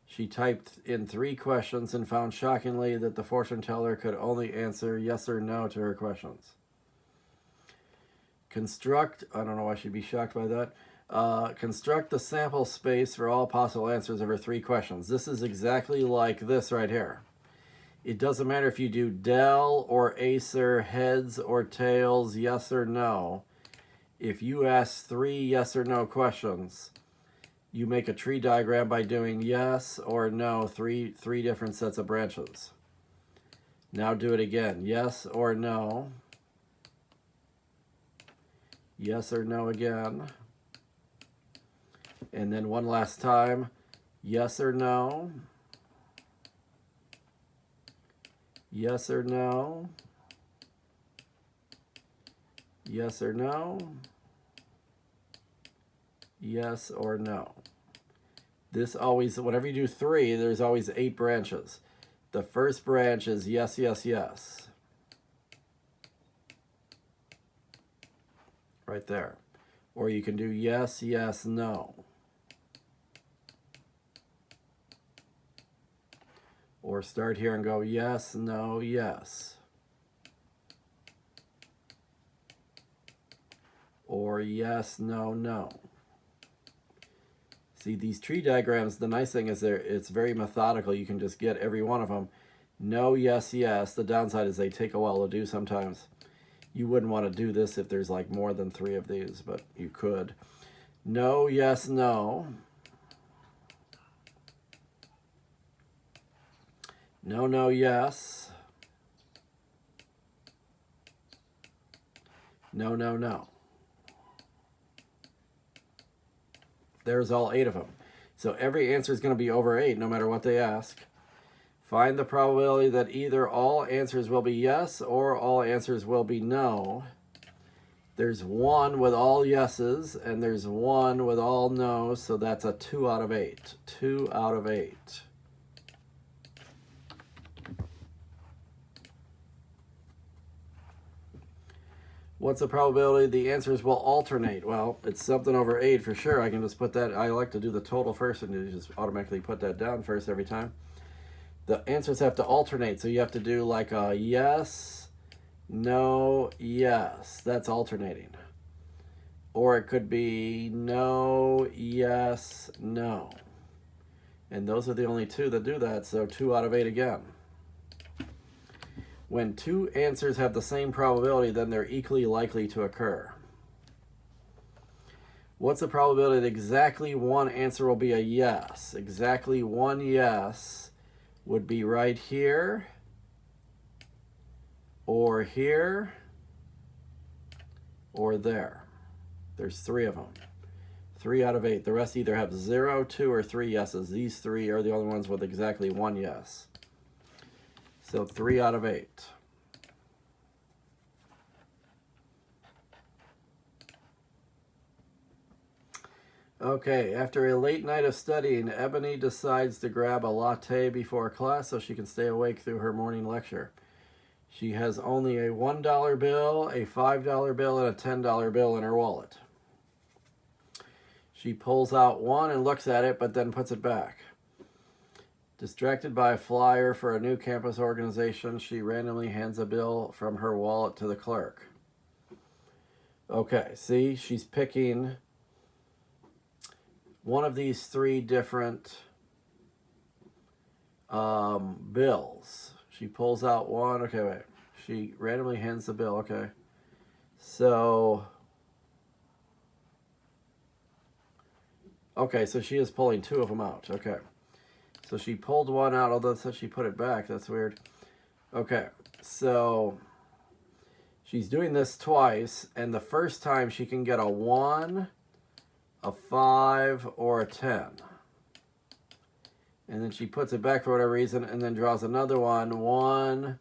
She typed in 3 questions and found shockingly that the fortune teller could only answer yes or no to her questions. Construct, I don't know why she'd be shocked by that. Construct the sample space for all possible answers of her 3 questions. This is exactly like this right here. It doesn't matter if you do Dell or Acer, heads or tails, yes or no. If you ask 3 yes or no questions, you make a tree diagram by doing yes or no, three different sets of branches. Now do it again. Yes or no. Yes or no again. And then one last time. Yes or no. Yes or no. Yes or no. Yes or no. This always, whenever you do 3, there's always 8 branches. The first branch is yes, yes, yes. Right there. Or you can do yes, yes, no. Or start here and go yes, no, yes. Or yes, no, no. See, these tree diagrams, the nice thing is it's very methodical. You can just get every one of them. No, yes, yes. The downside is they take a while to do sometimes. You wouldn't want to do this if there's like more than 3 of these, but you could. No, yes, no. No, no, yes. No, no, no. There's all 8 of them. So every answer is going to be over 8 no matter what they ask. Find the probability that either all answers will be yes or all answers will be no. There's 1 with all yeses and there's 1 with all no's, so that's a 2 out of 8. 2 out of 8. What's the probability the answers will alternate? Well, it's something over 8 for sure. I can just put that, I like to do the total first and you just automatically put that down first every time. The answers have to alternate, so you have to do like a yes, no, yes. That's alternating. Or it could be no, yes, no. And those are the only 2 that do that, so 2 out of 8 again. When 2 answers have the same probability, then they're equally likely to occur. What's the probability that exactly 1 answer will be a yes? Exactly 1 yes would be right here, or here, or there. There's 3 of them. 3 out of 8. The rest either have 0, 2, or 3 yeses. These 3 are the only ones with exactly 1 yes. So 3 out of 8. Okay, after a late night of studying, Ebony decides to grab a latte before class so she can stay awake through her morning lecture. She has only a $1 bill, a $5 bill, and a $10 bill in her wallet. She pulls out one and looks at it, but then puts it back. Distracted by a flyer for a new campus organization, she randomly hands a bill from her wallet to the clerk. Okay, see, she's picking one of these 3 different bills. She pulls out one. Okay, wait. She randomly hands the bill. Okay. So, okay, so she is pulling 2 of them out. Okay. So she pulled one out, although it says she put it back. That's weird. Okay, so she's doing this twice, and the first time she can get a 1, a 5, or a 10. And then she puts it back for whatever reason, and then draws another one, 1,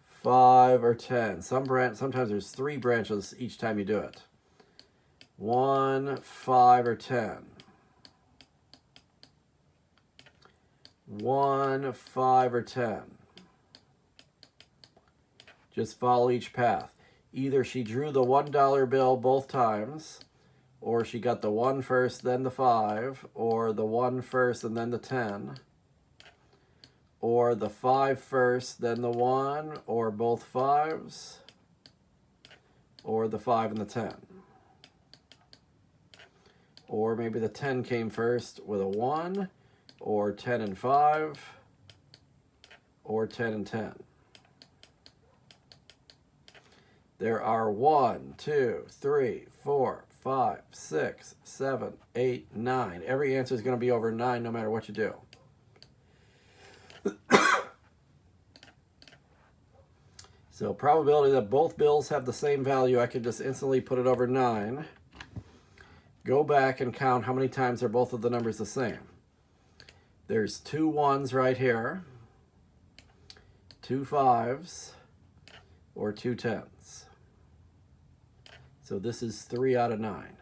5, or 10. Sometimes there's 3 branches each time you do it. 1, 5, or 10. 1, 5, or 10. Just follow each path. Either she drew the $1 bill both times, or she got the 1 first, then the 5, or the 1 first and then the 10, or the 5 first, then the 1, or both 5s, or the 5 and the 10. Or maybe the 10 came first with a 1, or 10 and 5, or 10 and 10. There are 1, 2, 3, 4, 5, 6, 7, 8, 9. Every answer is going to be over 9 no matter what you do. So probability that both bills have the same value, I can just instantly put it over 9. Go back and count how many times are both of the numbers the same. There's 2 1s right here, 2 5s, or 2 10s. So this is 3 out of 9.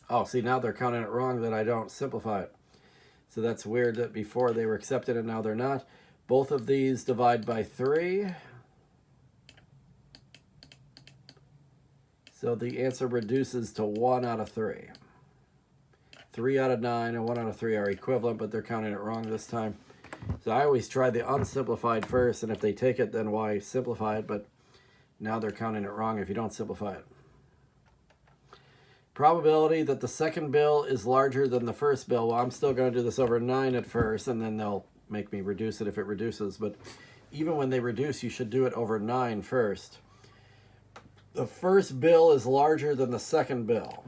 Oh, see, now they're counting it wrong that I don't simplify it. So that's weird that before they were accepted and now they're not. Both of these divide by 3. So the answer reduces to 1 out of 3. 3 out of 9 and 1 out of 3 are equivalent, but they're counting it wrong this time. So I always try the unsimplified first, and if they take it, then why simplify it? But now they're counting it wrong if you don't simplify it. Probability that the second bill is larger than the first bill. Well, I'm still going to do this over 9 at first, and then they'll make me reduce it if it reduces. But even when they reduce, you should do it over 9 first. The first bill is larger than the second bill.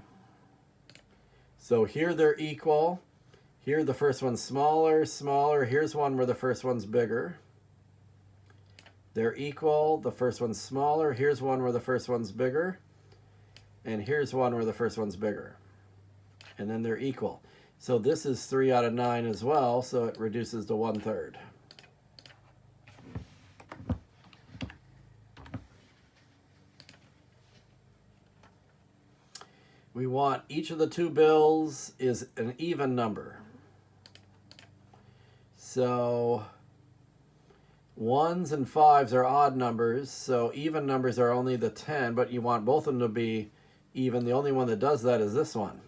So here they're equal. Here the first one's smaller, smaller. Here's one where the first one's bigger. They're equal. The first one's smaller. Here's one where the first one's bigger. And here's one where the first one's bigger. And then they're equal. So this is 3 out of 9 as well, so it reduces to 1/3. We want each of the 2 bills is an even number. So 1s and 5s are odd numbers, so even numbers are only the 10, but you want both of them to be even. The only one that does that is this one.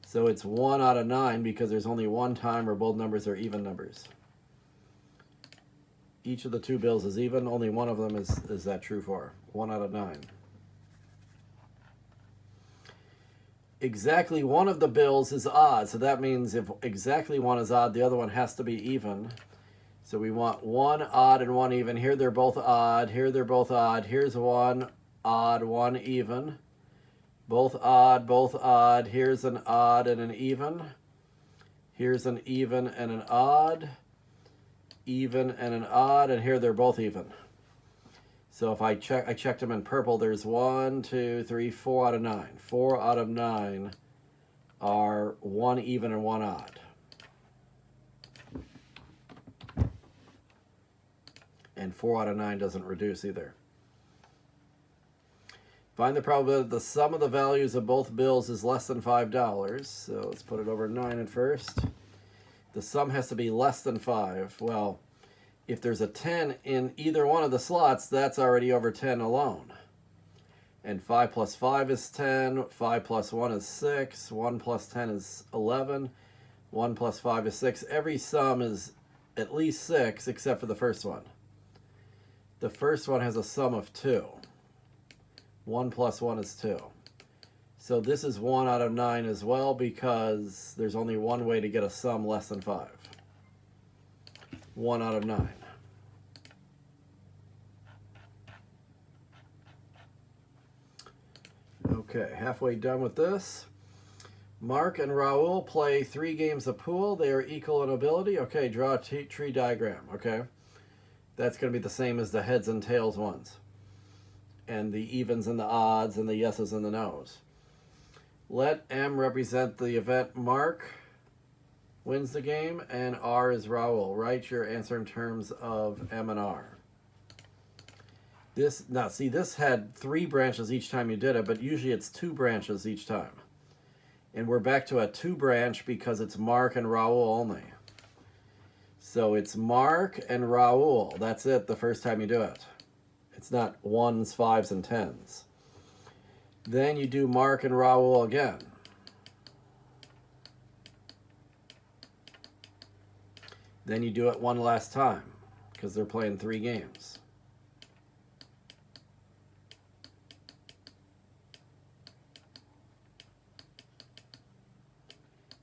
So it's 1 out of 9 because there's only one time where both numbers are even numbers. Each of the 2 bills is even. Only one of them is that true for. 1 out of 9. Exactly one of the bills is odd. So that means if exactly one is odd, the other one has to be even. So we want 1 odd and 1 even. Here they're both odd. Here they're both odd. Here's 1 odd, 1 even. Both odd, both odd. Here's an odd and an even. Here's an even and an odd. Even and an odd. And here they're both even. So if I checked them in purple, there's 1, 2, 3, 4 out of 9. 4 out of 9 are 1 even and 1 odd. And 4 out of 9 doesn't reduce either. Find the probability that the sum of the values of both bills is less than $5. So let's put it over 9 at first. The sum has to be less than 5. Well, if there's a 10 in either one of the slots, that's already over 10 alone. And 5 plus 5 is 10. 5 plus 1 is 6. 1 plus 10 is 11. 1 plus 5 is 6. Every sum is at least 6 except for the first one. The first one has a sum of 2. 1 plus 1 is 2. So this is 1 out of 9 as well because there's only one way to get a sum less than 5. 1 out of 9. Okay, halfway done with this. Mark and Raul play 3 games of pool. They are equal in ability. Okay, draw a tree diagram. Okay, that's going to be the same as the heads and tails ones. And the evens and the odds and the yeses and the nos. Let M represent the event Mark wins the game, and R is Raul. Write your answer in terms of M and R. This had 3 branches each time you did it, but usually it's 2 branches each time. And we're back to a 2 branch because it's Mark and Raul only. So it's Mark and Raul. That's it the first time you do it. It's not 1s, 5s, and 10s. Then you do Mark and Raul again. Then you do it one last time because they're playing 3 games.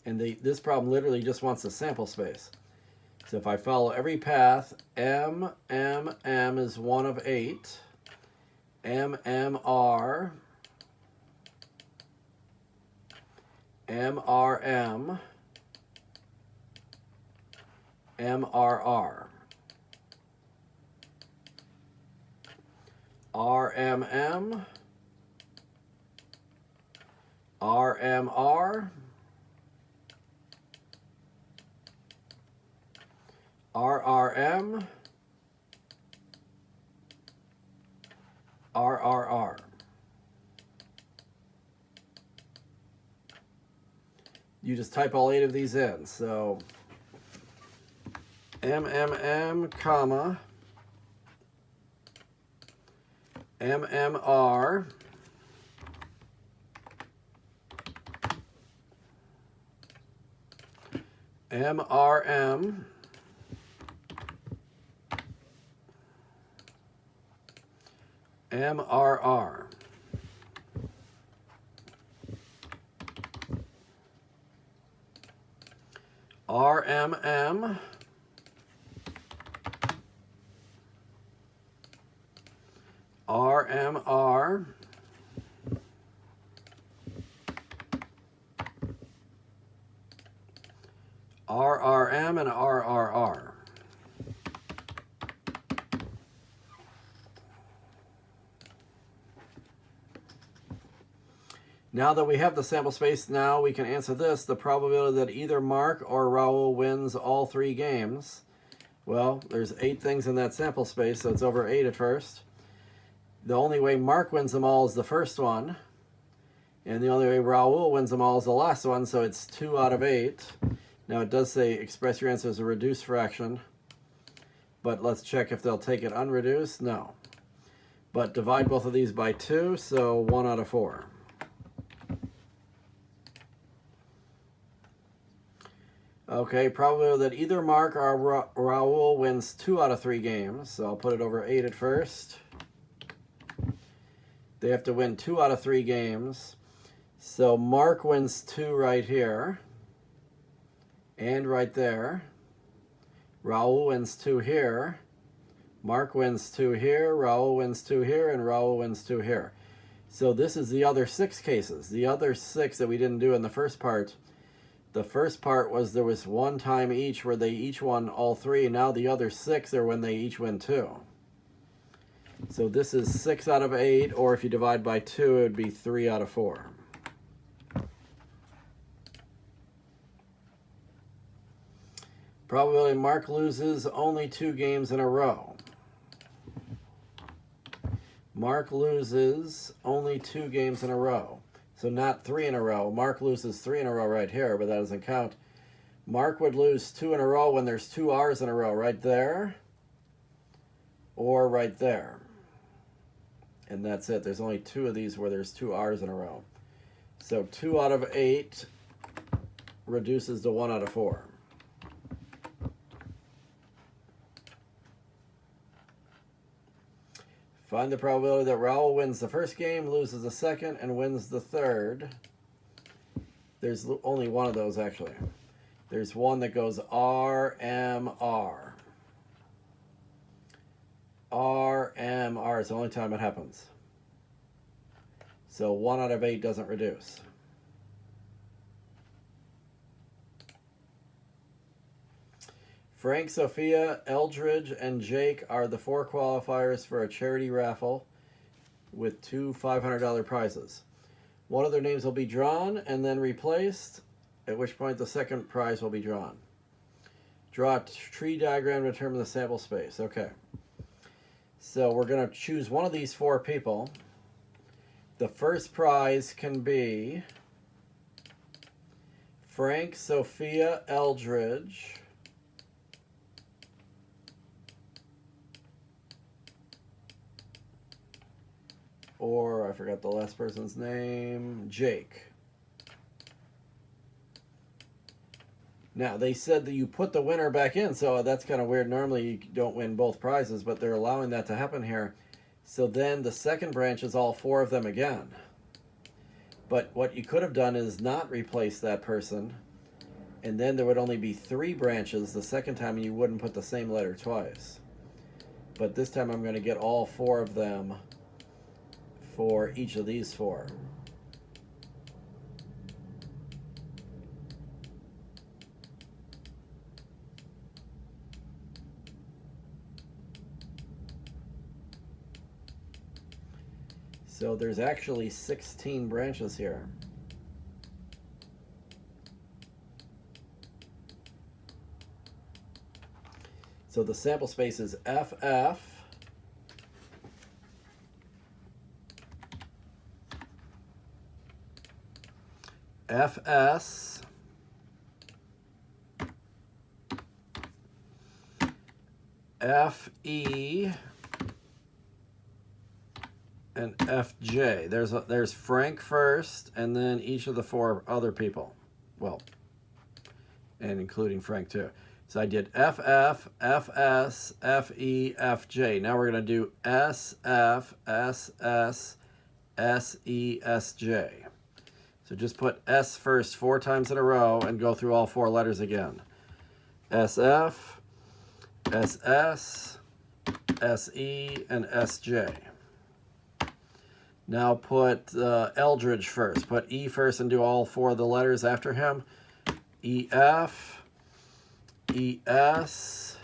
And this problem literally just wants a sample space. So if I follow every path, M is 1 of 8. MMR, MRM, MRR, RMM, RMR, RRM, RRR. You just type all 8 of these in. So MMM, comma, MMR, MRM, MRR. RMM, RMR, RRM, and RRR. Now that we have the sample space, now we can answer this. The probability that either Mark or Raul wins all 3 games. Well, there's 8 things in that sample space, so it's over 8 at first. The only way Mark wins them all is the first one. And the only way Raul wins them all is the last one, so it's 2 out of 8. Now it does say express your answer as a reduced fraction. But let's check if they'll take it unreduced. No. But divide both of these by 2, so 1 out of 4. Okay, probability that either Mark or Raul wins 2 out of 3 games. So I'll put it over 8 at first. They have to win 2 out of 3 games. So Mark wins 2 right here. And right there. Raul wins 2 here. Mark wins 2 here. Raul wins 2 here. And Raul wins 2 here. So this is the other 6 cases. The other 6 that we didn't do in the first part. The first part was there was 1 time each where they each won all 3. Now the other 6 are when they each win 2. So this is 6 out of 8, or if you divide by 2, it would be 3 out of 4. Probability Mark loses only 2 games in a row. Mark loses only 2 games in a row. So not 3 in a row. Mark loses 3 in a row right here, but that doesn't count. Mark would lose 2 in a row when there's 2 R's in a row, right there or right there. And that's it. There's only 2 of these where there's 2 R's in a row. So 2 out of 8 reduces to 1 out of 4. Find the probability that Raul wins the first game, loses the second, and wins the third. There's only one of those, actually. There's one that goes RMR. RMR is the only time it happens. So 1 out of 8 doesn't reduce. Frank, Sophia, Eldridge, and Jake are the 4 qualifiers for a charity raffle with 2 $500 prizes. One of their names will be drawn and then replaced, at which point the second prize will be drawn. Draw a tree diagram to determine the sample space. Okay. So we're going to choose one of these 4 people. The first prize can be Frank, Sophia, Eldridge, or I forgot the last person's name, Jake. Now, they said that you put the winner back in, so that's kind of weird. Normally, you don't win both prizes, but they're allowing that to happen here. So then the second branch is all 4 of them again. But what you could have done is not replace that person, and then there would only be 3 branches the second time, and you wouldn't put the same letter twice. But this time I'm going to get all 4 of them for each of these 4. So there's actually 16 branches here. So the sample space is FF FS FE and FJ. There's Frank first, and then each of the four other people. Well, and including Frank too. So I did FF, FS, FE, FJ. Now we're going to do SF, SS, SE, SJ. So just put S first 4 times in a row and go through all 4 letters again. SF, SS, SE, and SJ. Now put Eldridge first. Put E first and do all 4 of the letters after him. EF, ES,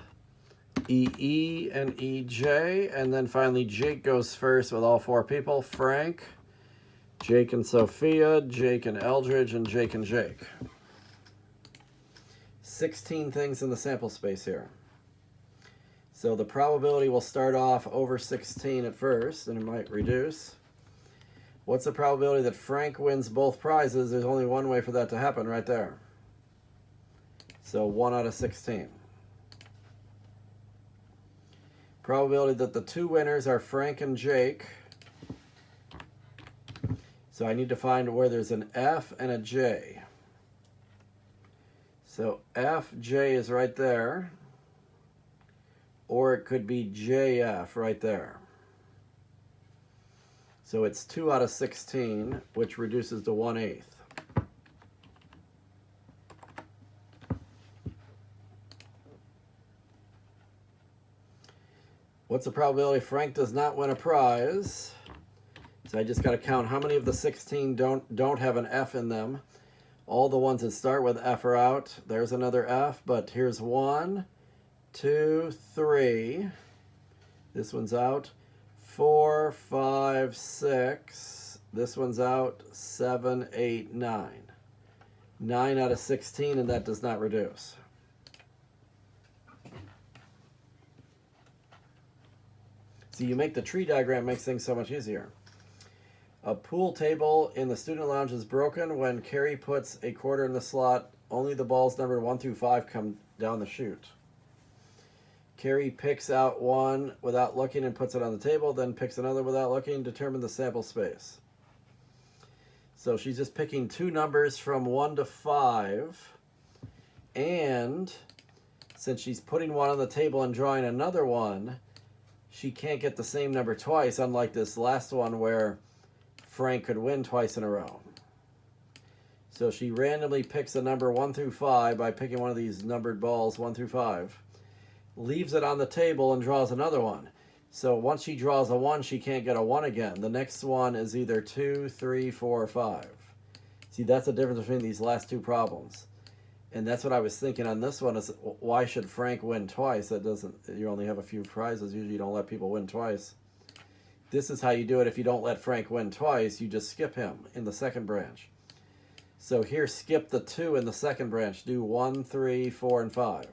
EE, and EJ. And then finally Jake goes first with all 4 people. Frank, Jake and Sophia, Jake and Eldridge, and Jake and Jake. 16 things in the sample space here. So the probability will start off over 16 at first, and it might reduce. What's the probability that Frank wins both prizes? There's only one way for that to happen right there. So 1 out of 16. Probability that the 2 winners are Frank and Jake. So I need to find where there's an F and a J. So FJ is right there. Or it could be JF right there. So it's 2 out of 16, which reduces to 1/8. What's the probability Frank does not win a prize? So I just got to count how many of the 16 don't have an F in them. All the ones that start with F are out. There's another F, but here's 1, 2, 3. This one's out. 4, 5, 6. This one's out. 7, 8, 9. 9 out of 16, and that does not reduce. So you make the tree diagram, makes things so much easier. A pool table in the student lounge is broken. When Carrie puts a quarter in the slot, only the balls numbered 1 through 5 come down the chute. Carrie picks out one without looking and puts it on the table, then picks another without looking. Determine the sample space. So she's just picking 2 numbers from 1 to 5. And since she's putting one on the table and drawing another one, she can't get the same number twice, unlike this last one where Frank could win twice in a row. So she randomly picks a number 1 through 5 by picking one of these numbered balls 1 through 5. Leaves it on the table and draws another one. So once she draws a 1, she can't get a 1 again. The next one is either 2, 3, 4, or 5. See, that's the difference between these last 2 problems. And that's what I was thinking on this one is, why should Frank win twice? That doesn't, you only have a few prizes. Usually you don't let people win twice. This is how you do it. If you don't let Frank win twice, you just skip him in the second branch. So here, skip the 2 in the second branch. Do 1, 3, 4, and 5.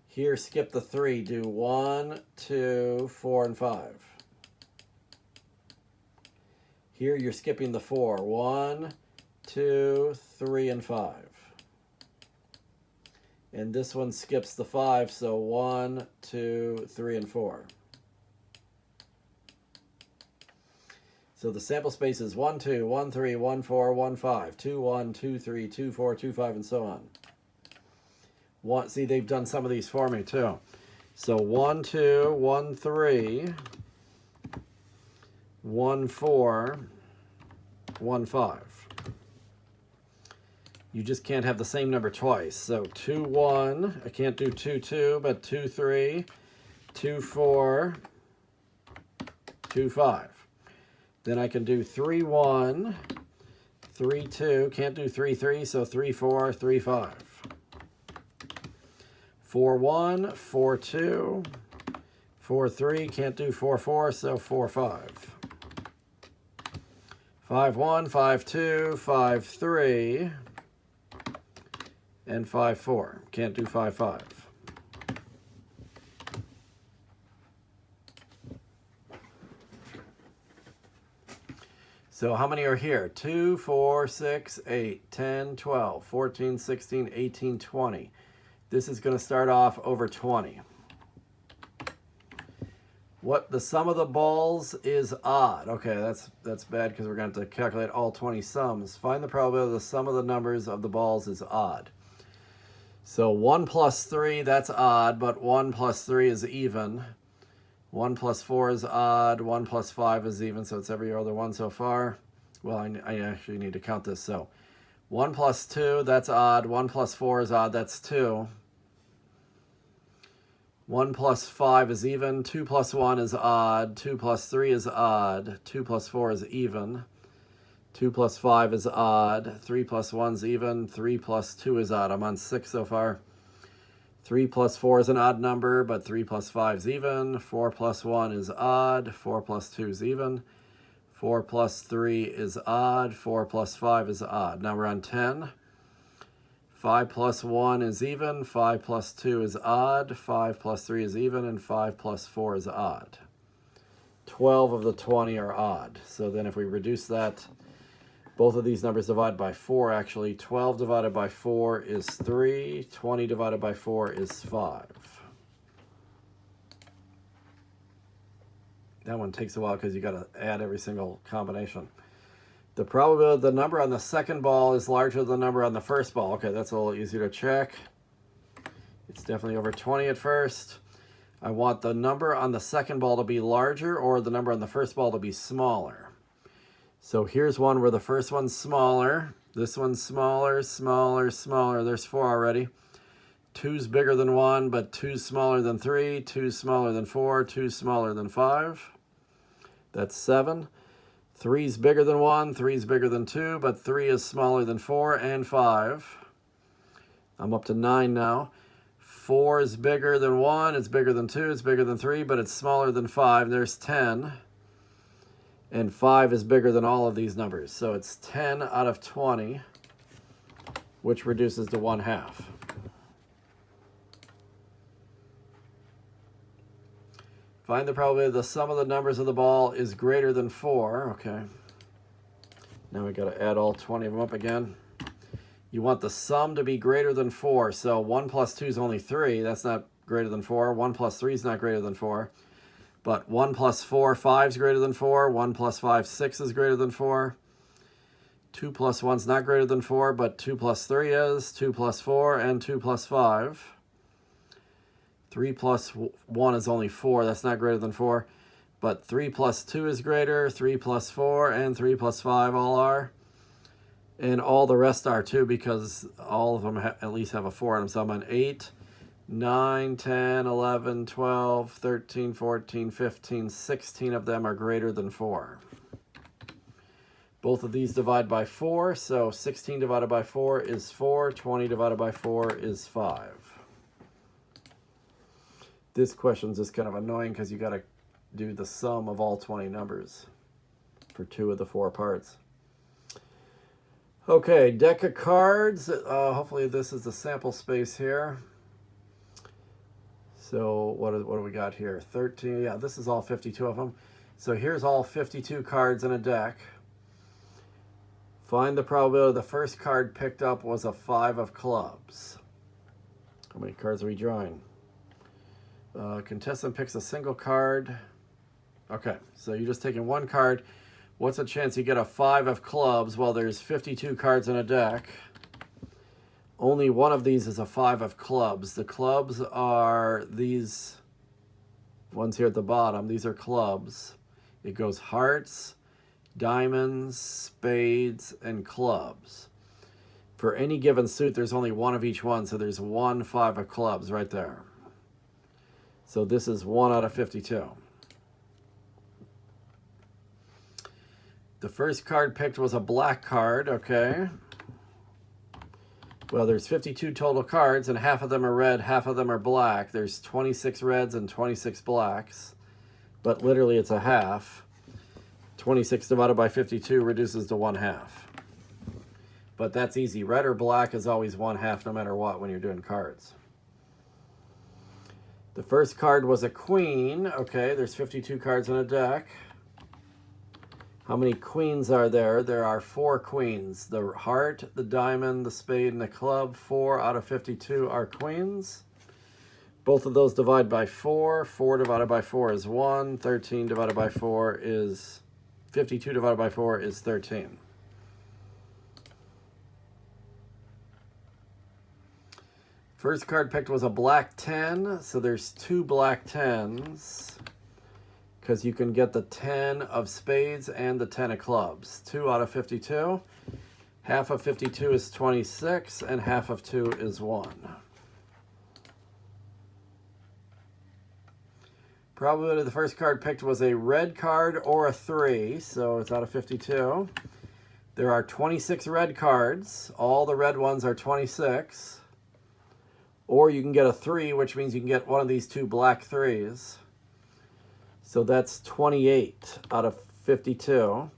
Here, skip the 3. Do 1, 2, 4, and 5. Here, you're skipping the 4. 1, 2, 3, and 5. And this one skips the 5, so 1, 2, 3, and 4. So the sample space is 1, 2, 1, 3, 1, 4, 1, 5, 2, 1, 2, 3, 2, 4, 2, 5, and so on. See, they've done some of these for me too. So 1, 2, 1, 3, 1, 4, 1, 5. You just can't have the same number twice. So 2, 1, I can't do 2, 2, but 2, 3, 2, 4, 2, 5. Then I can do 3, 1, 3, 2, can't do 3, 3, so 3, 4, 3, 5. 4, 1, 4, 2, 4, 3, can't do 4, 4, so 4, 5. 5-1, 5-2, 5-3, and 5-4. Can't do 5-5. So how many are here? 2, 4, 6, 8, 10, 12, 14, 16, 18, 20. This is going to start off over 20. What the sum of the balls is odd. Okay, that's bad because we're going to have to calculate all 20 sums. Find the probability the sum of the numbers of the balls is odd. So 1 plus 3, that's odd, but 1 plus 3 is even. 1 plus 4 is odd, 1 plus 5 is even, so it's every other one so far. Well, I actually need to count this. So 1 plus 2, that's odd. 1 plus 4 is odd, that's 2. 1 plus 5 is even. 2 plus 1 is odd. 2 plus 3 is odd. 2 plus 4 is even. 2 plus 5 is odd. 3 plus 1 is even. 3 plus 2 is odd. I'm on 6 so far. 3 plus 4 is an odd number, but 3 plus 5 is even. 4 plus 1 is odd. 4 plus 2 is even. 4 plus 3 is odd. 4 plus 5 is odd. Now we're on 10. 5 plus 1 is even. 5 plus 2 is odd. 5 plus 3 is even. And 5 plus 4 is odd. 12 of the 20 are odd. So then if we reduce that, both of these numbers divide by 4 actually. 12 divided by 4 is 3. 20 divided by 4 is 5. That one takes a while because you got to add every single combination. The probability the number on the second ball is larger than the number on the first ball. Okay, that's a little easier to check. It's definitely over 20 at first. I want the number on the second ball to be larger or the number on the first ball to be smaller. So here's one where the first one's smaller. This one's smaller, smaller, smaller. There's 4 already. 2's bigger than 1, but 2's smaller than 3. 2's smaller than 4. 2's smaller than 5. That's 7. 3's bigger than 1. 3's bigger than 2, but 3 is smaller than 4 and 5. I'm up to 9 now. 4 is bigger than 1. It's bigger than 2. It's bigger than 3, but it's smaller than 5. There's 10. And 5 is bigger than all of these numbers. So it's 10 out of 20, which reduces to 1/2. Find the probability the sum of the numbers of the ball is greater than 4. Okay. Now we got to add all 20 of them up again. You want the sum to be greater than 4. So 1 plus 2 is only 3. That's not greater than 4. 1 plus 3 is not greater than 4. But 1 plus 4, 5 is greater than 4. 1 plus 5, 6 is greater than 4. 2 plus 1 is not greater than 4, but 2 plus 3 is. 2 plus 4 and 2 plus 5. 3 plus 1 is only 4. That's not greater than 4. But 3 plus 2 is greater. 3 plus 4 and 3 plus 5 all are. And all the rest are too because all of them at least have a 4 in them. So I'm on 8. 9, 10, 11, 12, 13, 14, 15, 16 of them are greater than 4. Both of these divide by 4, so 16 divided by 4 is 4, 20 divided by 4 is 5. This question's just kind of annoying because you got to do the sum of all 20 numbers for 2 of the 4 parts. Okay, deck of cards. Hopefully this is the sample space here. So what do we got here? 13, yeah, this is all 52 of them. So here's all 52 cards in a deck. Find the probability the first card picked up was a 5 of clubs. How many cards are we drawing? Contestant picks a single card. Okay, so you're just taking one card. What's the chance you get a 5 of clubs? Well, there's 52 cards in a deck. Only one of these is a 5 of clubs. The clubs are these ones here at the bottom. These are clubs. It goes hearts, diamonds, spades, and clubs. For any given suit, there's only one of each one, so there's one 5 of clubs right there. So this is 1 out of 52. The first card picked was a black card, okay. Well, there's 52 total cards, and half of them are red, half of them are black. There's 26 reds and 26 blacks, but literally it's a half. 26 divided by 52 reduces to 1/2. But that's easy. Red or black is always 1/2 no matter what when you're doing cards. The first card was a queen. Okay, there's 52 cards in a deck. How many queens are there? There are 4 queens. The heart, the diamond, the spade, and the club. 4 out of 52 are queens. Both of those divide by 4. 4 divided by 4 is 1. 13 divided by 4 is... 52 divided by 4 is 13. First card picked was a black 10. So there's 2 black 10s. Because you can get the 10 of spades and the 10 of clubs. 2 out of 52. Half of 52 is 26, and half of 2 is 1. Probability the first card picked was a red card or a 3, so it's out of 52. There are 26 red cards. All the red ones are 26. Or you can get a 3, which means you can get one of these 2 black 3s. So that's 28 out of 52.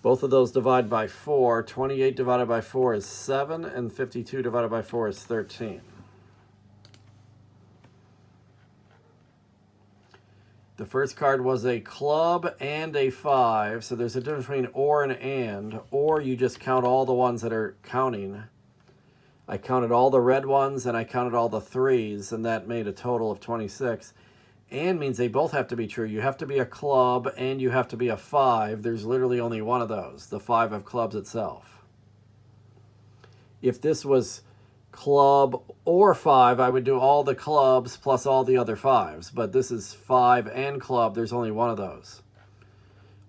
Both of those divide by 4. 28 divided by 4 is 7, and 52 divided by 4 is 13. The first card was a club and a 5, so there's a difference between or and. Or you just count all the ones that are counting. I counted all the red ones, and I counted all the 3s, and that made a total of 26. And means they both have to be true. You have to be a club, and you have to be a 5. There's literally only one of those, the 5 of clubs itself. If this was club or 5, I would do all the clubs plus all the other 5s. But this is 5 and club. There's only one of those.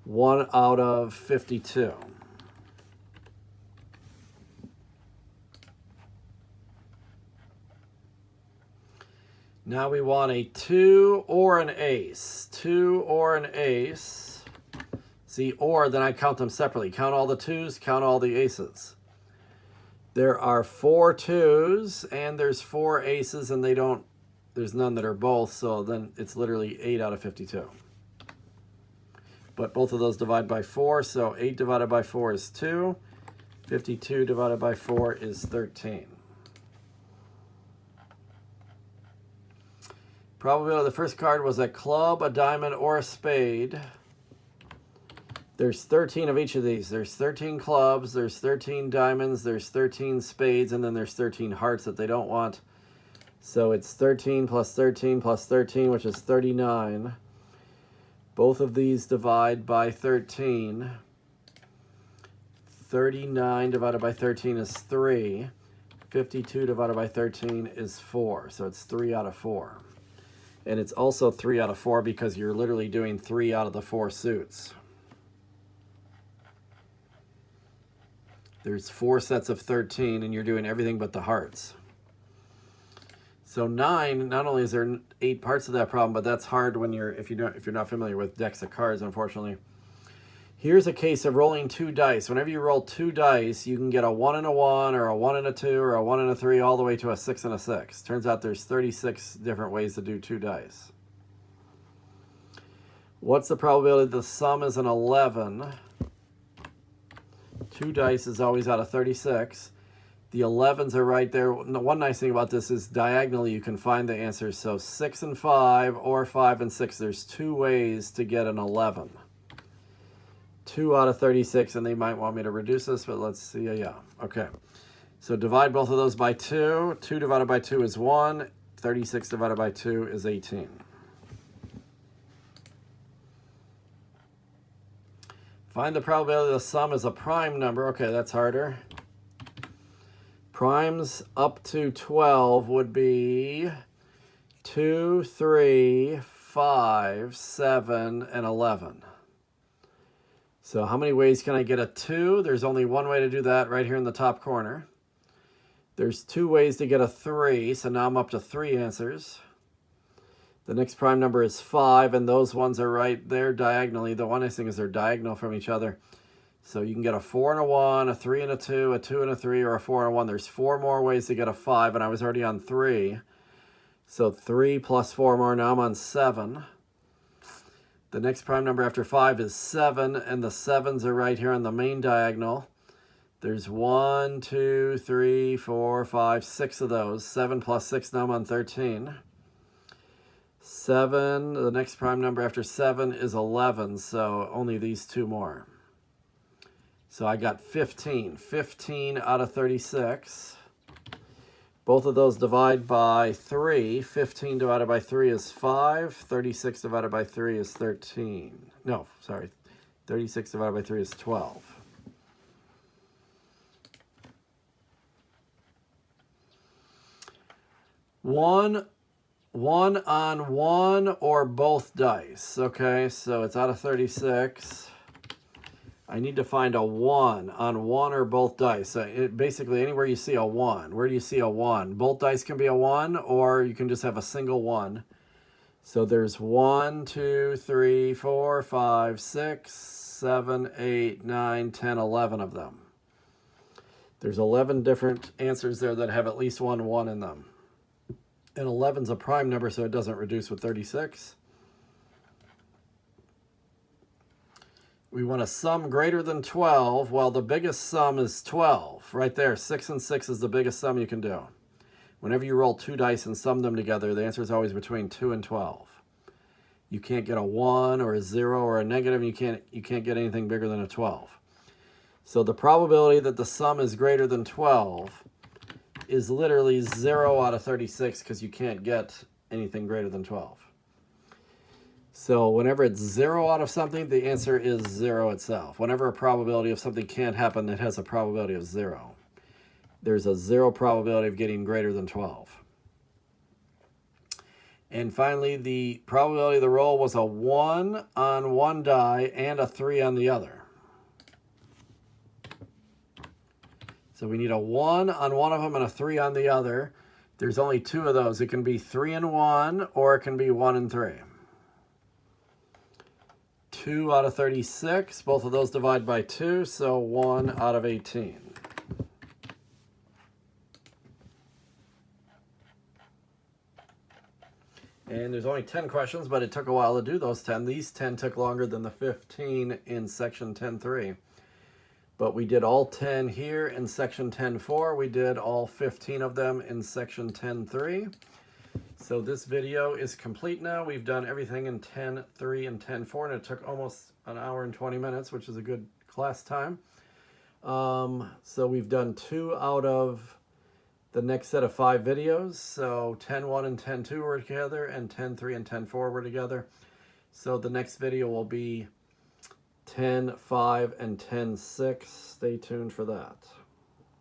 1 out of 52. Now we want a 2 or an ace. 2 or an ace. See, or, then I count them separately. Count all the 2s, count all the aces. There are 4 2s, and there's 4 aces, and there's none that are both, so then it's literally 8 out of 52. But both of those divide by 4, so 8 divided by 4 is 2. 52 divided by 4 is 13. Probability of the first card was a club, a diamond, or a spade. There's 13 of each of these. There's 13 clubs, there's 13 diamonds, there's 13 spades, and then there's 13 hearts that they don't want. So it's 13 plus 13 plus 13, which is 39. Both of these divide by 13. 39 divided by 13 is 3. 52 divided by 13 is 4. So it's 3 out of 4. And it's also 3 out of 4 because you're literally doing 3 out of the 4 suits. There's 4 sets of 13, and you're doing everything but the hearts. So 9, not only is there 8 parts of that problem, but that's hard when if you're not familiar with decks of cards, unfortunately. Here's a case of rolling 2 dice. Whenever you roll 2 dice, you can get a 1 and a 1, or a 1 and a 2, or a 1 and a 3, all the way to a 6 and a 6. Turns out there's 36 different ways to do 2 dice. What's the probability the sum is an 11? 2 dice is always out of 36. The 11s are right there. One nice thing about this is diagonally you can find the answers. So 6 and 5 or 5 and 6. There's 2 ways to get an 11. 2 out of 36, and they might want me to reduce this, but let's see. Yeah. Okay. So divide both of those by 2. 2 divided by 2 is 1. 36 divided by 2 is 18. Find the probability the sum is a prime number. Okay, that's harder. Primes up to 12 would be 2, 3, 5, 7, and 11. So how many ways can I get a 2? There's only one way to do that right here in the top corner. There's 2 ways to get a 3, so now I'm up to 3 answers. The next prime number is 5, and those ones are right there diagonally. The one nice thing is they're diagonal from each other. So you can get a 4 and a 1, a 3 and a 2, a 2 and a 3, or a 4 and a 1. There's 4 more ways to get a 5, and I was already on 3. So 3 plus 4 more, now I'm on 7. The next prime number after 5 is 7, and the 7s are right here on the main diagonal. There's 1, 2, 3, 4, 5, 6 of those. 7 plus 6, now I'm on 13. 7, the next prime number after 7 is 11, so only these two more. So I got 15. 15 out of 36. Both of those divide by 3. 15 divided by 3 is 5. 36 divided by 3 is 13. No, sorry. 36 divided by 3 is 12. One on one or both dice. Okay, so it's out of 36. I need to find a 1 on one or both dice. Basically, anywhere you see a 1. Where do you see a 1? Both dice can be a 1, or you can just have a single 1. So there's 1, 2, 3, 4, 5, 6, 7, 8, 9, 10, 11 of them. There's 11 different answers there that have at least one 1 in them. And 11's a prime number, so it doesn't reduce with 36. We want a sum greater than 12. Well, the biggest sum is 12. Right there, 6 and 6 is the biggest sum you can do. Whenever you roll 2 dice and sum them together, the answer is always between 2 and 12. You can't get a 1 or a 0 or a negative. You can't get anything bigger than a 12. So the probability that the sum is greater than 12 is literally 0 out of 36 because you can't get anything greater than 12. So whenever it's 0 out of something, the answer is 0 itself. Whenever a probability of something can't happen, it has a probability of 0. There's a 0 probability of getting greater than 12. And finally, the probability of the roll was a 1 on one die and a 3 on the other. So we need a 1 on one of them and a 3 on the other. There's only 2 of those. It can be 3 and 1, or it can be 1 and 3. 2 out of 36. Both of those divide by 2, so 1 out of 18. And there's only 10 questions, but it took a while to do those 10. These 10 took longer than the 15 in section 10.3. But we did all 10 here in section 10.4. We did all 15 of them in section 10.3. So this video is complete now. We've done everything in 10.3 and 10.4, and it took almost an hour and 20 minutes, which is a good class time. So we've done 2 out of the next set of 5 videos. So 10.1 and 10.2 were together, and 10.3 and 10.4 were together. So the next video will be 10.5 and 10.6. Stay tuned for that.